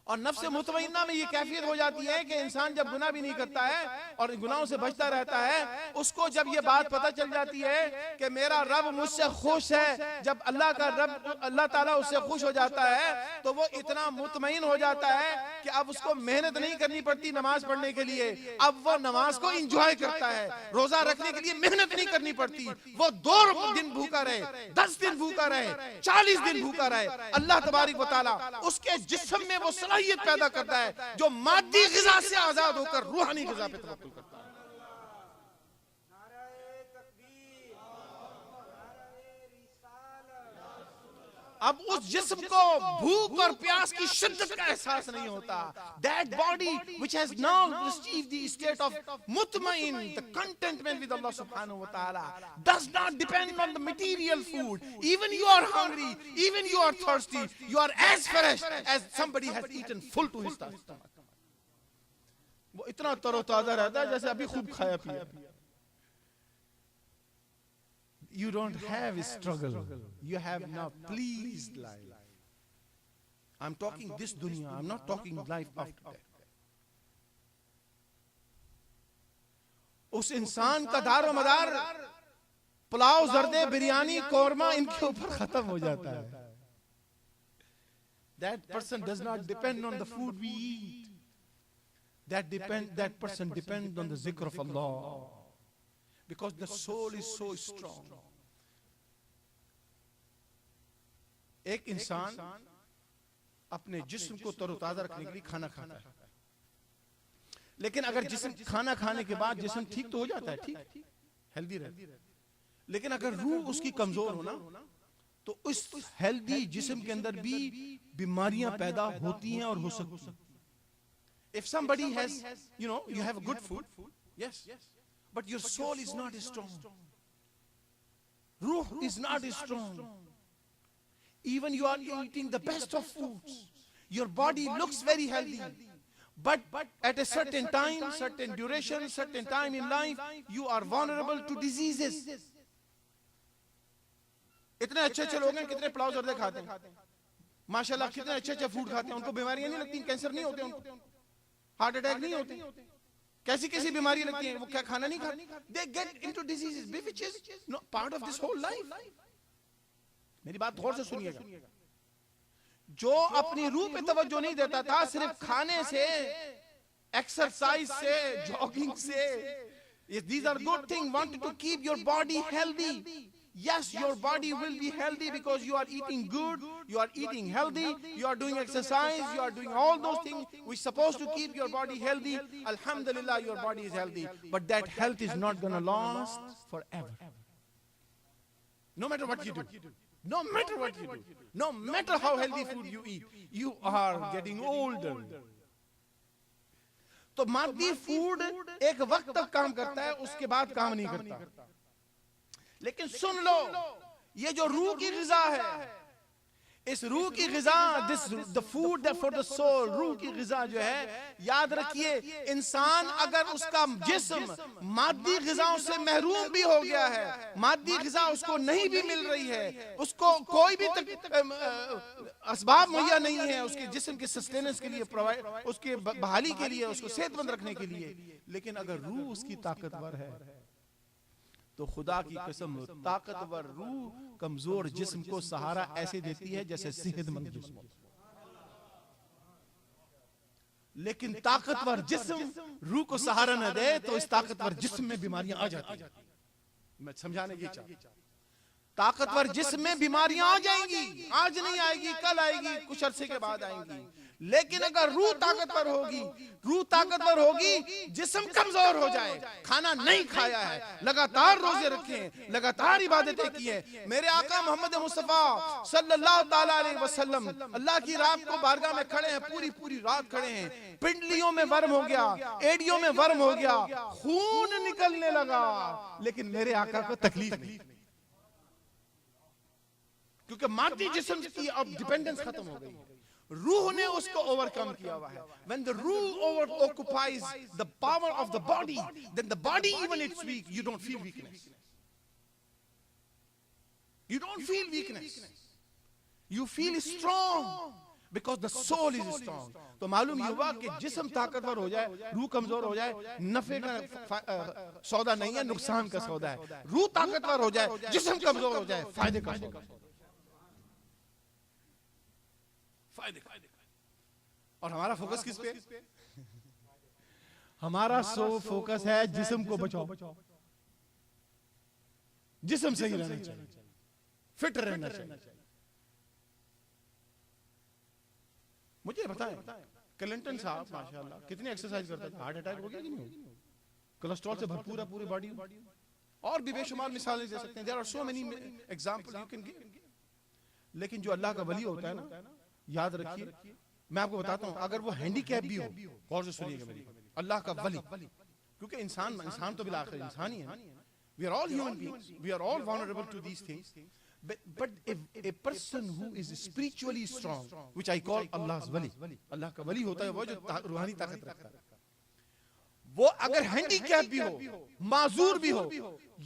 और नफ्स मुतमइन्ना में ये कैफियत हो जाती है कि इंसान जब गुनाह भी नहीं करता है और गुनाहों से बचता रहता है, उसको जब ये बात पता चल जाती है कि मेरा रब मुझसे खुश है, जब अल्लाह का रब, अल्लाह ताला उससे खुश हो जाता है तो वो इतना मुतमईन हो जाता है कि अब उसको मेहनत नहीं करनी पड़ती नमाज पढ़ने के लिए। अब वो नमाज को इंजॉय करता है। रोजा रखने के लिए मेहनत नहीं करनी पड़ती। वो 2 दिन भूखा रहे, 10 दिन भूखा रहे, 40 दिन भूखा रहे, अल्लाह तबारक व तआला उसके जिस्म में वो सलाहियत पैदा करता है जो मादी गिज़ा से आजाद होकर रूहानी गिज़ा पे तवक्कुल करता है। अब उस जिस्म को भूख और प्यास की शिद्दत का एहसास नहीं होता। That body which has now received the state of mutmain, the contentment with Allah subhanahu wa ta'ala, does not depend on the material food. Even you are hungry, even you are thirsty, you are as fresh as somebody has eaten full to his stomach. वो इतना तरोताजा रहता है जैसे अभी खूब खाया पिया। You don't have a struggle. You have now pleased life. I'm talking this dunya. I'm not talking life after death. उस इंसान का दारो मदार पुलाव, जर्दे, बिरयानी, कौरमा इनके ऊपर खत्म हो जाता है। That person does not depend on the food we eat. That person depends on the zikr of Allah. Because the soul is so strong. एक इंसान अपने जिस्म को तरोताजा रखने के लिए खाना खाता है, लेकिन अगर जिस्म खाना खाने के बाद जिस्म ठीक तो हो जाता है, ठीक हेल्दी रहता है, लेकिन अगर रूह उसकी कमजोर हो ना तो उस हेल्दी जिस्म के अंदर भी बीमारियां पैदा होती हैं और हो सकती हैं। If somebody has, you have good food, yes, but your soul is not strong. Ruh is not strong. Even you are eating the best of foods. Your body looks very healthy. But at a certain time, certain duration, certain time in life, you are vulnerable to diseases. इतने अच्छे लोग हैं, कितने पुलाव जर्दे खाते हैं, माशाल्लाह कितने अच्छे फूड खाते हैं, उनको बीमारियां नहीं लगती, कैंसर नहीं होते उनको, हार्ट अटैक नहीं होते, कैसी बीमारी लगती है, वो क्या खाना नहीं खाते, they get into diseases which is not part of this whole life. मेरी बात गौर से सुनिएगा। जो अपनी रूह पे तवज्जो नहीं देता था, सिर्फ खाने से, एक्सरसाइज से, जॉगिंग से, these are good things, wanted to keep your body healthy. Yes, your body will be healthy because you are eating good, you are eating healthy, you are doing exercise, you are doing all those things which are supposed to keep your body healthy. Alhamdulillah, your body is healthy. But that health is not going to last forever. No matter what you do. No matter what you do. No matter how healthy food you eat. You are getting older. तो मादी food एक वक्त तक काम करता है, उसके बाद काम नहीं करता। लेकिन सुन लो, ये जो रूह की ग़िज़ा है, इस रूह की ग़िज़ा, this the food that for the soul, रूह की ग़िज़ा जो है, याद रखिए इंसान अगर उसका जिस्म मादी ग़िज़ाओं से महरूम भी हो गया है, मादी ग़िज़ा उसको नहीं भी मिल रही है, उसको कोई भी असबाब मुहैया नहीं है उसके जिस्म के सस्टेनेंस के लिए, प्रोवाइड उसके बहाली के लिए, उसको सेहतमंद रखने के लिए, लेकिन अगर रूह उसकी ताकतवर है तो खुदा की कसम ताकतवर रूह कमजोर जिस्म को सहारा ऐसे देती है जैसे सेहतमंद जिस्म। लेकिन ताकतवर जिस्म रूह को सहारा न दे तो इस ताकतवर जिस्म में बीमारियां आ जाती हैं। मैं समझाने की चाहता, ताकतवर जिस्म में बीमारियां आ जाएंगी, आज नहीं आएगी, कल आएगी, कुछ अरसे के बाद आएंगी। लेकिन अगर रूह ताकतवर होगी, रूह ताकतवर होगी, जिस्म कमजोर हो जाए, खाना नहीं खाया है, लगातार रोजे रखे, लगातार इबादतें की है, मेरे आका मोहम्मद मुस्तफा सल्लल्लाहु ताला अलैहि वसल्लम अल्लाह की रात को बारगाह में खड़े हैं, पूरी पूरी रात खड़े हैं, पिंडलियों में वर्म हो गया, एडियों में वर्म हो गया, खून निकलने लगा, लेकिन मेरे आका को तकलीफ नहीं, क्योंकि मादी जिस्म की अब डिपेंडेंस खत्म हो गई, रूह ने उसको ओवरकम किया हुआ है। When the ruh occupies the power of the body, then the body even it's weak, you don't feel weakness. You don't feel weakness. You feel strong because the soul is strong. तो मालूम ये हुआ कि जिस्म ताकतवर हो जाए, रूह कमजोर हो जाए, नफे का सौदा नहीं है, नुकसान का सौदा है। रूह ताकतवर हो जाए, जिस्म कमजोर हो जाए, फायदे का सौदा है। और हमारा फोकस किस पे? हमारा फोकस है जिस्म को बचाओ, जिस्म सही रहना चाहिए, फिट रहना चाहिए। मुझे बताएं क्लिंटन साहब माशाल्लाह कितनी एक्सरसाइज करते हैं, हार्ट अटैक हो गया कि नहीं? कोलेस्ट्रॉल से भरपूर है पूरी बॉडी, और भी बेशुमार मिसालें दे सकते हैं। There are so many examples you can give. लेकिन जो अल्लाह का वली होता है ना, याद रखिए, मैं आपको बताता हूं, अगर वो हैंडीकैप भी हो, गौर से सुनिएगा मेरी, अल्लाह का वली, क्योंकि इंसान तो बिल आखिर इंसान ही है, we are all human beings, we are all vulnerable to these things, but a person who is spiritually strong, which I call Allah's wali, अल्लाह का वली होता है वो जो रूहानी ताकत रखता है, वो अगर हैंडीकैप भी हो, माजूर भी हो,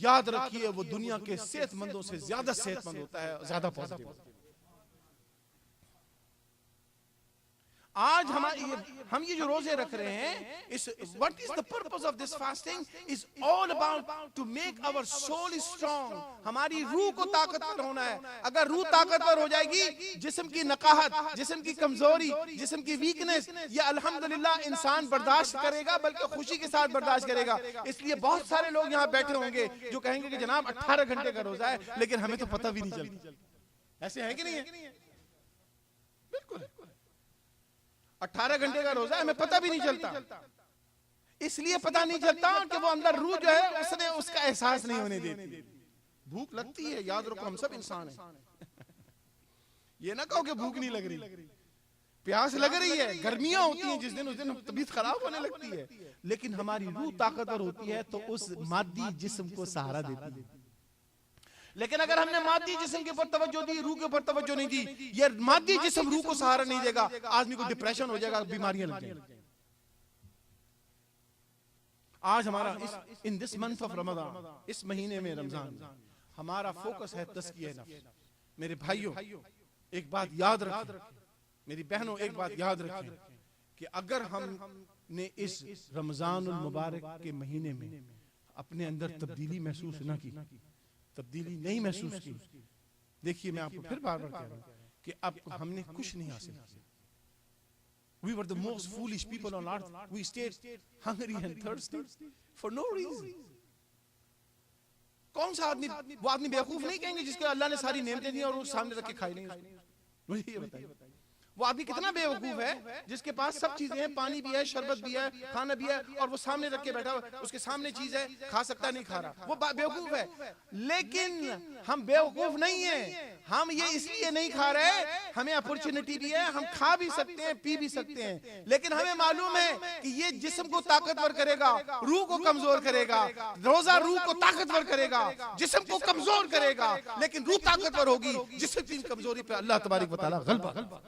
याद रखिए वो दुनिया के सेहतमंदों से ज्यादा सेहतमंद होता है, ज्यादा पॉजिटिव होता है। आज हम ये जो रोजे रख रहे हैं, इस what is the purpose of this fasting is all about to make our soul strong. हमारी रूह को ताकतवर होना है। अगर रूह ताकतवर हो जाएगी, जिस्म की नकाहत, जिस्म की कमजोरी, जिस्म की वीकनेस, ये अल्हम्दुलिल्लाह इंसान बर्दाश्त करेगा, बल्कि खुशी के साथ बर्दाश्त करेगा। इसलिए बहुत सारे लोग यहाँ बैठे होंगे जो कहेंगे कि जनाब 18 घंटे का रोजा है, लेकिन हमें तो पता भी नहीं चलता। ऐसे है कि नहीं है? बिल्कुल 18 घंटे का रोजा है, हमें पता भी नहीं चलता। इसलिए पता नहीं चलता कि वो अंदर रूह जो है उसने उसका एहसास नहीं होने देती। भूख लगती है, याद रखो हम सब इंसान हैं। ये ना कहो कि भूख नहीं लग रही, प्यास लग रही है, गर्मियां होती हैं जिस दिन, उस दिन तबीयत खराब होने लगती है, लेकिन हमारी रूह ताकतवर होती है तो उस मादी जिस्म को सहारा देती है। लेकिन अगर हमने मादी जिस्म के ऊपर तवज्जो दी, रूह के ऊपर तवज्जो नहीं दी, ये मादी जिस्म रूह को सहारा नहीं देगा, आदमी को डिप्रेशन हो जाएगा, बीमारियां लग जाएंगी। आज हमारा in this month of Ramzan, इस महीने में रमजान, हमारा फोकस है तज़किया नफ्स। मेरे भाइयों एक बात याद रखें, मेरी बहनों एक बात याद रखें कि अगर हमने इस रमजानुल मुबारक के महीने में अपने अंदर तब्दीली महसूस न की, तब्दीली नहीं महसूस की, देखिए मैं आपको फिर बार बार कह रहा हूं कि अब हमने कुछ नहीं हासिल किया। We were the most foolish people on earth. We stayed hungry and thirsty for no reason. कौन सा आदमी, वो आदमी बेवकूफ नहीं कहेंगे जिसको अल्लाह ने सारी नेमतें दी और वो सामने रख के खाई नहीं। मुझे ये बताइए, वो आदमी कितना बेवकूफ है जिसके पास सब चीजें हैं, पानी भी है, शरबत भी है, खाना भी है, और वो सामने रख के बैठा हुआ, उसके सामने चीज है, खा सकता नहीं खा रहा, वो बेवकूफ है। लेकिन हम बेवकूफ नहीं है, हम ये इसलिए नहीं खा रहे, हमें अपॉर्चुनिटी भी है, हम खा भी सकते हैं, पी भी सकते हैं, लेकिन हमें मालूम है कि ये जिस्म को ताकतवर करेगा, रूह को कमजोर करेगा। रोजा रूह को ताकतवर करेगा, जिस्म को कमजोर करेगा, लेकिन रूह ताकतवर होगी जिससे तीन कमजोरी पे अल्लाह तबारक व तआला गलबा।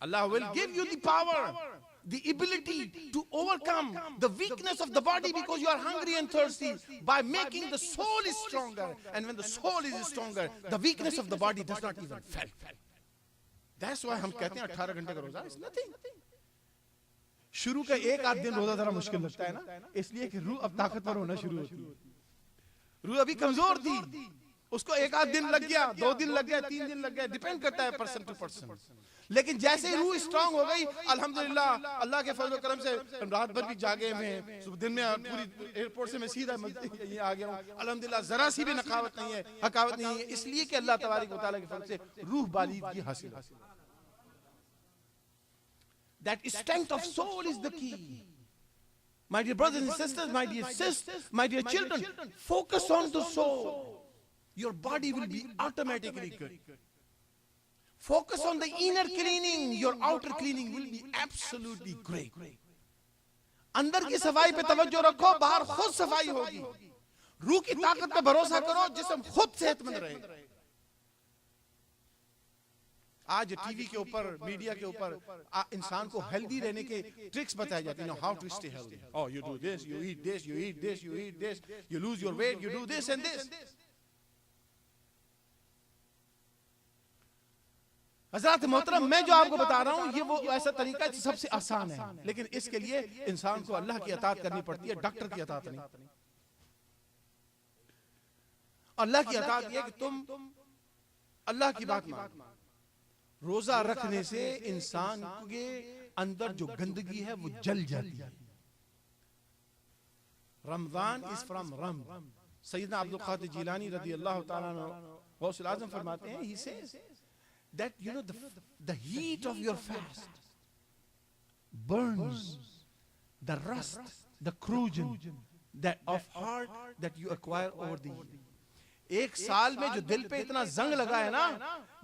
Allah will give you the power, the ability to overcome the weakness of the body because you are hungry and thirsty by making the soul is stronger. And when the soul is stronger, the weakness of the body does not even felt. That's why हम कहते हैं 18 घंटे का रोजा is nothing. शुरू का एक आध दिन रोजा जरा मुश्किल लगता है ना, इसलिए कि रूह अब ताकतवर होना शुरू होती है। रूह अभी कमजोर थी, उसको एक आध दिन लग गया, 2 दिन लग गया, 3 दिन लग गया, डिपेंड करता है पर्सन टू पर्सन। लेकिन जैसे रूह स्ट्रांग हो गई, अल्हम्दुलिल्लाह, अल्लाह के फजल करम से रात भर भी जागे में, दिन में पूरी एयरपोर्ट से मैं सीधा ये आ गया हूँ, अल्हम्दुलिल्लाह, जरा सी भी नकावत नहीं है, हकावत नहीं है, इसलिए कि अल्लाह तबारक व तआला के फजल से रूह बालिगी हासिल है। That strength of soul is the key. My dear brothers and sisters, my dear sisters, my dear children, focus on the soul. Your body will be automatically good. Focus on the inner cleaning, your outer cleaning will be absolutely great. अंदर की सफाई पे तवज्जो रखो, बाहर खुद सफाई होगी। रूह की ताकत पे भरोसा करो, जिस्म खुद सेहतमंद रहे। आज टीवी के ऊपर, मीडिया के ऊपर इंसान को हेल्दी रहने के ट्रिक्स बताए जाते हैं। How to stay healthy, oh you do this, you eat this, you eat this, you eat this, you lose your weight, you do this and this. हज़रात मोहतरम, मैं जो आपको बता रहा हूं ये वो ऐसा तरीका है सबसे आसान है, लेकिन इसके लिए इंसान को अल्लाह की अताअत करनी पड़ती है, डॉक्टर की अताअत नहीं। अल्लाह की अताअत ये कि तुम अल्लाह की बात मानो। रोजा रखने से इंसान के अंदर जो गंदगी है वो जल जाती है। रमजान इज फ्रॉम रम। सैयदना अब्दुल कादिर जिलानी रज़ी अल्लाह तआला अन्हु गौसुल आज़म फरमाते हैं, he says that you know the heat of your fast burns the rust, the corrosion that of heart that you acquire over the year. एक साल में जो दिल पे इतना जंग लगा है ना,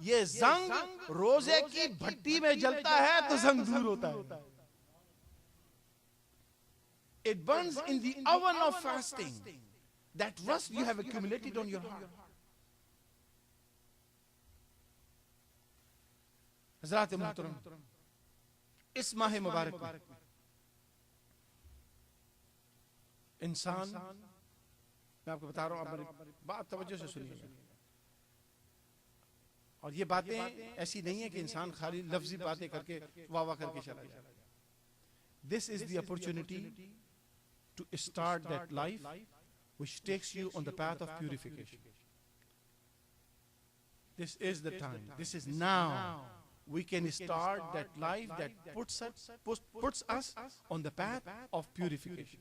ये जंग रोजे की भट्टी में जलता है तो जंग दूर होता है। It burns in the oven of fasting, that rust you have accumulated on your heart. हज़रात मोहतरम, इस माह मुबारक में इंसान, मैं आपको बता रहा हूं, आप बात तवज्जो से सुनिएगा, और ये बातें ऐसी नहीं है कि इंसान खाली लफ्जी बातें करके वाह वाह करके चला जाए। This is the opportunity to start that life which takes you on the path of purification. This is the time, this is now we can start that life that puts us on the path of purification.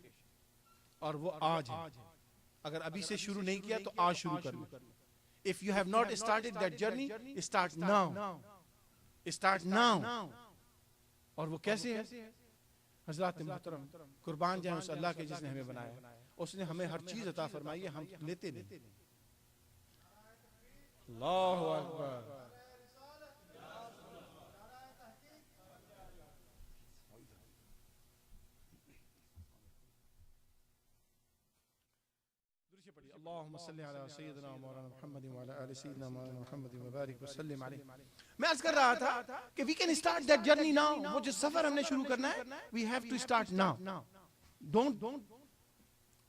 और वो आज है, अगर अभी से शुरू नहीं किया तो आज शुरू करो। If you have not started that journey, start now. Start now. और वो कैसे है? हज़रात मोहतरम, कुर्बान जाए उस अल्लाह के जिसने हमें बनाया। उसने हमें हर चीज अता फरमाई है, हम लेते नहीं। अल्लाहु अकबर। अल्लाहुम्मा सल्ली अला सय्यिदिना मौलाना मुहम्मद व अला आलि सय्यिदिना मौलाना मुहम्मद व बारिक व सल्लिम अलैहि। मैं अर्ज कर रहा था कि we can start that journey now. वो जो सफर हमने शुरू करना है, we have to start now. Don't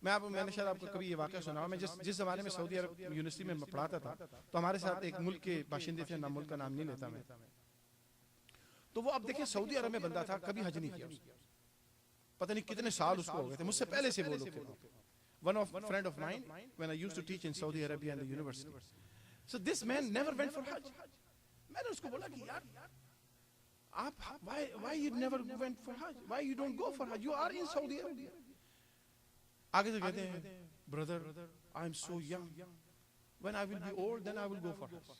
मैंने शायद आपको कभी ये वाकया सुना, मैं जिस जमाने में सऊदी अरब यूनिवर्सिटी में पढ़ाता था, तो हमारे साथ एक मुल्क के बाशिंदे थे, ना मुल्क का नाम नहीं लेता मैं, तो वो अब देखिए सऊदी अरब में बंदा था, कभी हज नहीं किया, पता नहीं कितने साल उसको हो गए थे, मुझसे पहले से वो लोग थे। One friend of mine, when I used to teach in Saudi Arabia and the university, so this man never went for Hajj. मैंने उसको बोला कि यार आप why you never went for Hajj? Why you don't go for Hajj? You are in Saudi Arabia. आगे से कहते हैं, brother, I am so young. When I will be old, then I will go for Hajj.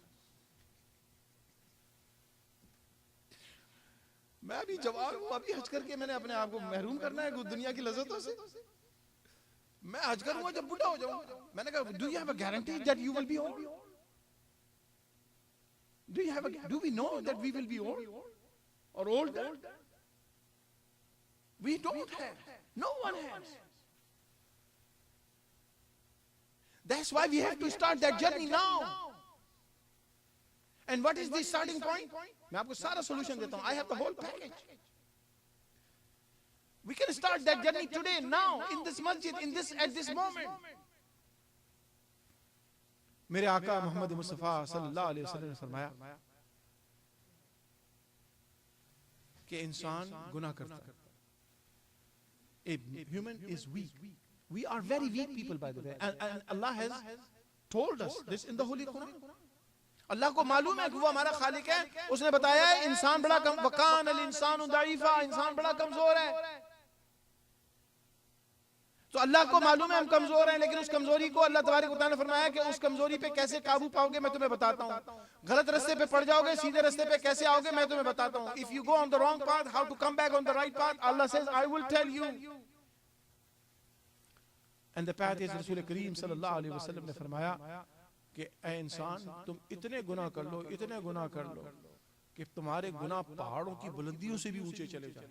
मैं अभी जवान हूं, अभी हज करके मैंने अपने आप को महरूम करना है दुनिया की लज्जतों से। मैं हज करूंगा जब बूढ़ा हो जाऊंगा। मैंने कहा do you have a guarantee that you will be old? Do we know that we will be old और older? We don't have, no one has. That's why we have to start that journey now. And what is the starting point? मैं आपको सारा solution देता हूँ. I have the whole package. We can start that journey today, now, in this masjid, at this moment. मेरे आका मोहम्मद मुस्तफा सल्लल्लाहु अलैहि वसल्लम ने फरमाया कि इंसान गुनाह करता है. A human is weak. We are very weak people, by the way, and Allah has told us this in the Holy Quran. अल्लाह को मालूम है कि वो हमारा खालिक है. उसने बताया है इंसान बड़ा कम, वकान अल इंसान दाइफा, इंसान बड़ा कमजोर है. तो अल्लाह को मालूम है हम कमजोर हैं, लेकिन उस कमजोरी को अल्लाह तबारक व तआला ने फरमाया कि उस कमजोरी पे कैसे काबू पाओगे मैं तुम्हें बताता हूँ. गलत रास्ते पे पड़ जाओगे, सीधे रास्ते पे कैसे आओगे मैं तुम्हें बताता हूँ. If you go on the wrong path, how to come back on the right path, Allah says, I will tell you. And the path is रसूल करीम सल्लल्लाहु अलैहि वसल्लम ने फरमाया कि ऐ इंसान तुम इतने गुनाह कर लो, इतने गुनाह कर लो कि तुम्हारे गुनाह पहाड़ों की बुलंदियों से भी ऊंचे चले जाएं.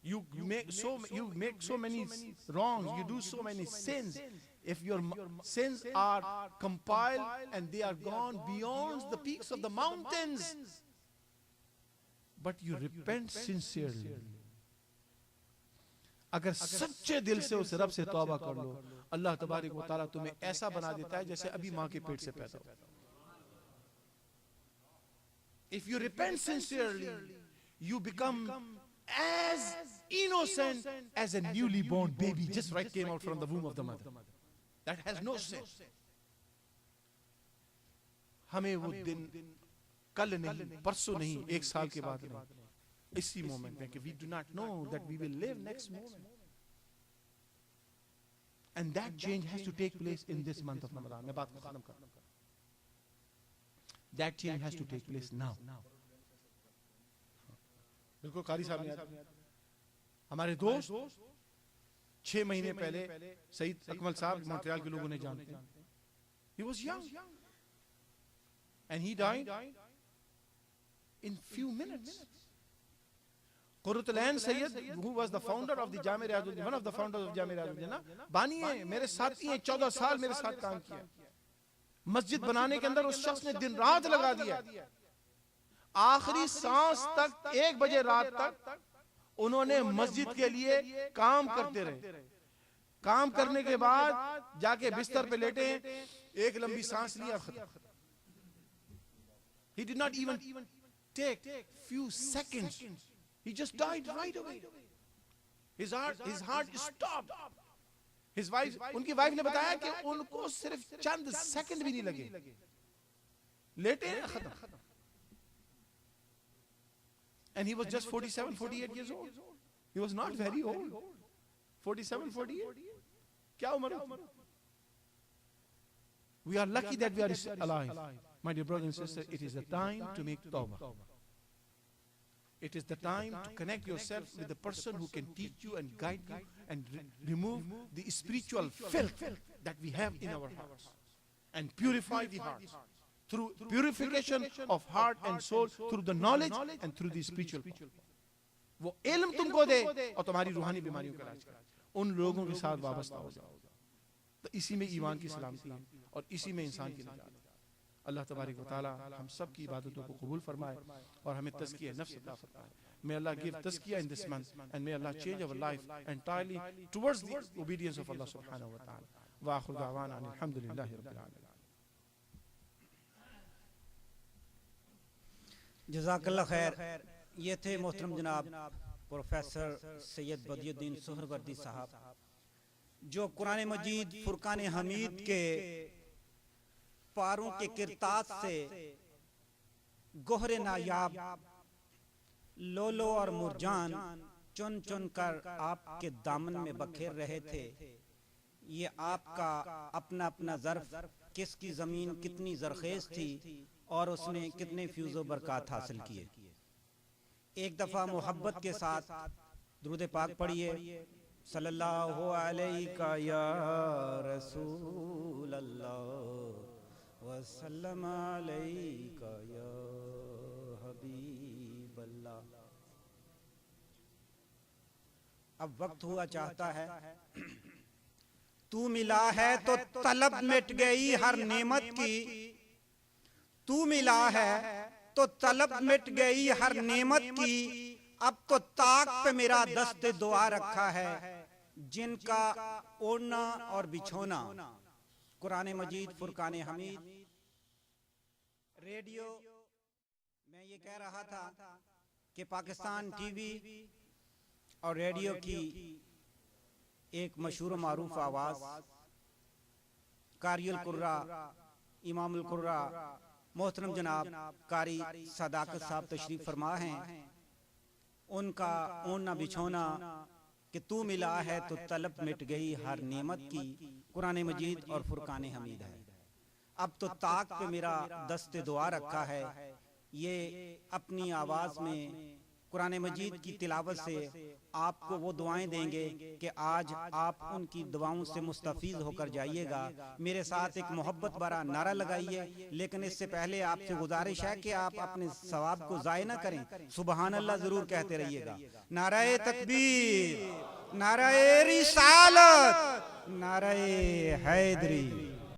You make so many wrongs, you do so many sins. If your sins are compiled and they are gone beyond the peaks of the mountains, but you repent sincerely. अगर सच्चे दिल से उस रब से तौबा कर लो, अल्लाह तबारक व तआला तुम्हें ऐसा बना देता है जैसे अभी माँ के पेट से पैदा हो. If you repent sincerely, you become as innocent as a newly born baby just right came out from the womb of the mother that has no sin. हमें वो दिन कल नहीं, परसों नहीं, एक साल के बाद नहीं, इसी मोमेंट में कि we do not know that we will live next moment. And that change has to take place in this month of Ramadan. मैं बात खत्म कर. That change has to take place now. बिल्कुल कारी साहब ने हमारे दोस्त 6 महीने पहले सईद अकमल साहब मॉन्ट्रियल के लोगों ने जानते हैं. He was young and he died in few minutes. Qurratul Ain Sayyid, who was the founder of the Jami Riyazuddin, one of the founders of Jami Riyazuddin, ना बानी है, मेरे साथी हैं, 14 साल मेरे साथ काम किया. मस्जिद बनाने के अंदर उस शख्स ने दिन रात लगा दिया. आखिरी सांस तक 1 बजे रात तक उन्होंने मस्जिद के लिए काम करते रहे. काम करने के बाद जाके बिस्तर पे लेटे, एक लंबी सांस लिया, खत्म. He did not even take few seconds. He just died right away. His heart stopped. His wife, उनकी वाइफ ने बताया कि उनको सिर्फ चंद सेकंड भी नहीं लगे, लेटे खत्म. And he was just 47, 48 years old. He was not very old. 47, 48. क्या उम्र है? We are lucky that we are alive. My dear brothers and sisters, it is the time to make tawbah. It is the time to connect yourself with the person who can teach you and guide you and remove the spiritual filth that we have in our hearts and purify the hearts. Through purification of heart and soul, through the knowledge and through the spiritual power. वो इल्म तुमको दे और तुम्हारी रूहानी बीमारियों का इलाज करे. उन लोगों के साथ वाबस्ता हो जाओ. तो इसी में ईमान की सलामती है और इसी में इंसान की निजात है. अल्लाह तबारक व तआला हम सब की इबादतों को कबूल फरमाए और हमें तज़किया नफ्स अता फरमाए. May Allah give tazkiyah in this month and may Allah change our life entirely towards the obedience of Allah subhanahu wa ta'ala. Wa akhiru da'wana alhamdulillahi rabbil alamin. जज़ाकल्लाह खैर. ये थे मोहतरम जनाब प्रोफेसर सैयद बदियुद्दीन सुहरवर्दी साहब, जो कुरान मजीद फुरकान हमीद के पारों के किरताज से गोहरे नायाब लोलो और मुरजान चुन चुन कर आपके दामन में बखेर रहे थे. ये आपका अपना अपना ज़र्फ, किसकी ज़मीन कितनी ज़रखेज़ थी और उसने कितने फ्यूज़ो बरक़ात हासिल किए. एक दफा मोहब्बत के साथ दुरूद पाक पढ़िए। सल्लल्लाहु अलैका या रसूल अल्लाह वसल्लम अलैका या हबीब अल्लाह। अब वक्त हुआ चाहता है, तू मिला है तो तलब मिट गई हर नेमत की, तू मिला है तो तलब मिट गई हर नेमत की। अब तो ताक पे मेरा दस्ते दुआ रखा है, जिनका ओढ़ना और बिछोना कुरान मजीद फुरकान हमीद। रेडियो मैं ये कह रहा था कि पाकिस्तान टीवी और रेडियो की एक मशहूर मारूफ आवाज कारियुल कुर्रा इमामुल कुर्रा मोहतरम जनाब कारी सदाकत साहब तशरीफ फरमा हैं। उनका ओढ़ना बिछोना कि तू मिला है तो तलब मिट गई हर नेमत की, कुरान मजीद और फुरकान हमीद है। अब तो ताक पे मेरा दस्ते दुआ रखा है। ये अपनी आवाज में कुरान मजीद की तिलावत से आपको वो दुआएं देंगे कि आज आप उनकी दुआओं से मुस्तफीज होकर जाइएगा। मेरे साथ एक मोहब्बत भरा नारा लगाइए, लेकिन इससे पहले आपसे गुजारिश है कि आप अपने सवाब को जाय ना करें, सुबहान अल्लाह जरूर कहते रहिएगा। नाराए तकबीर, नाराए रिसालत, नाराए हैदरी।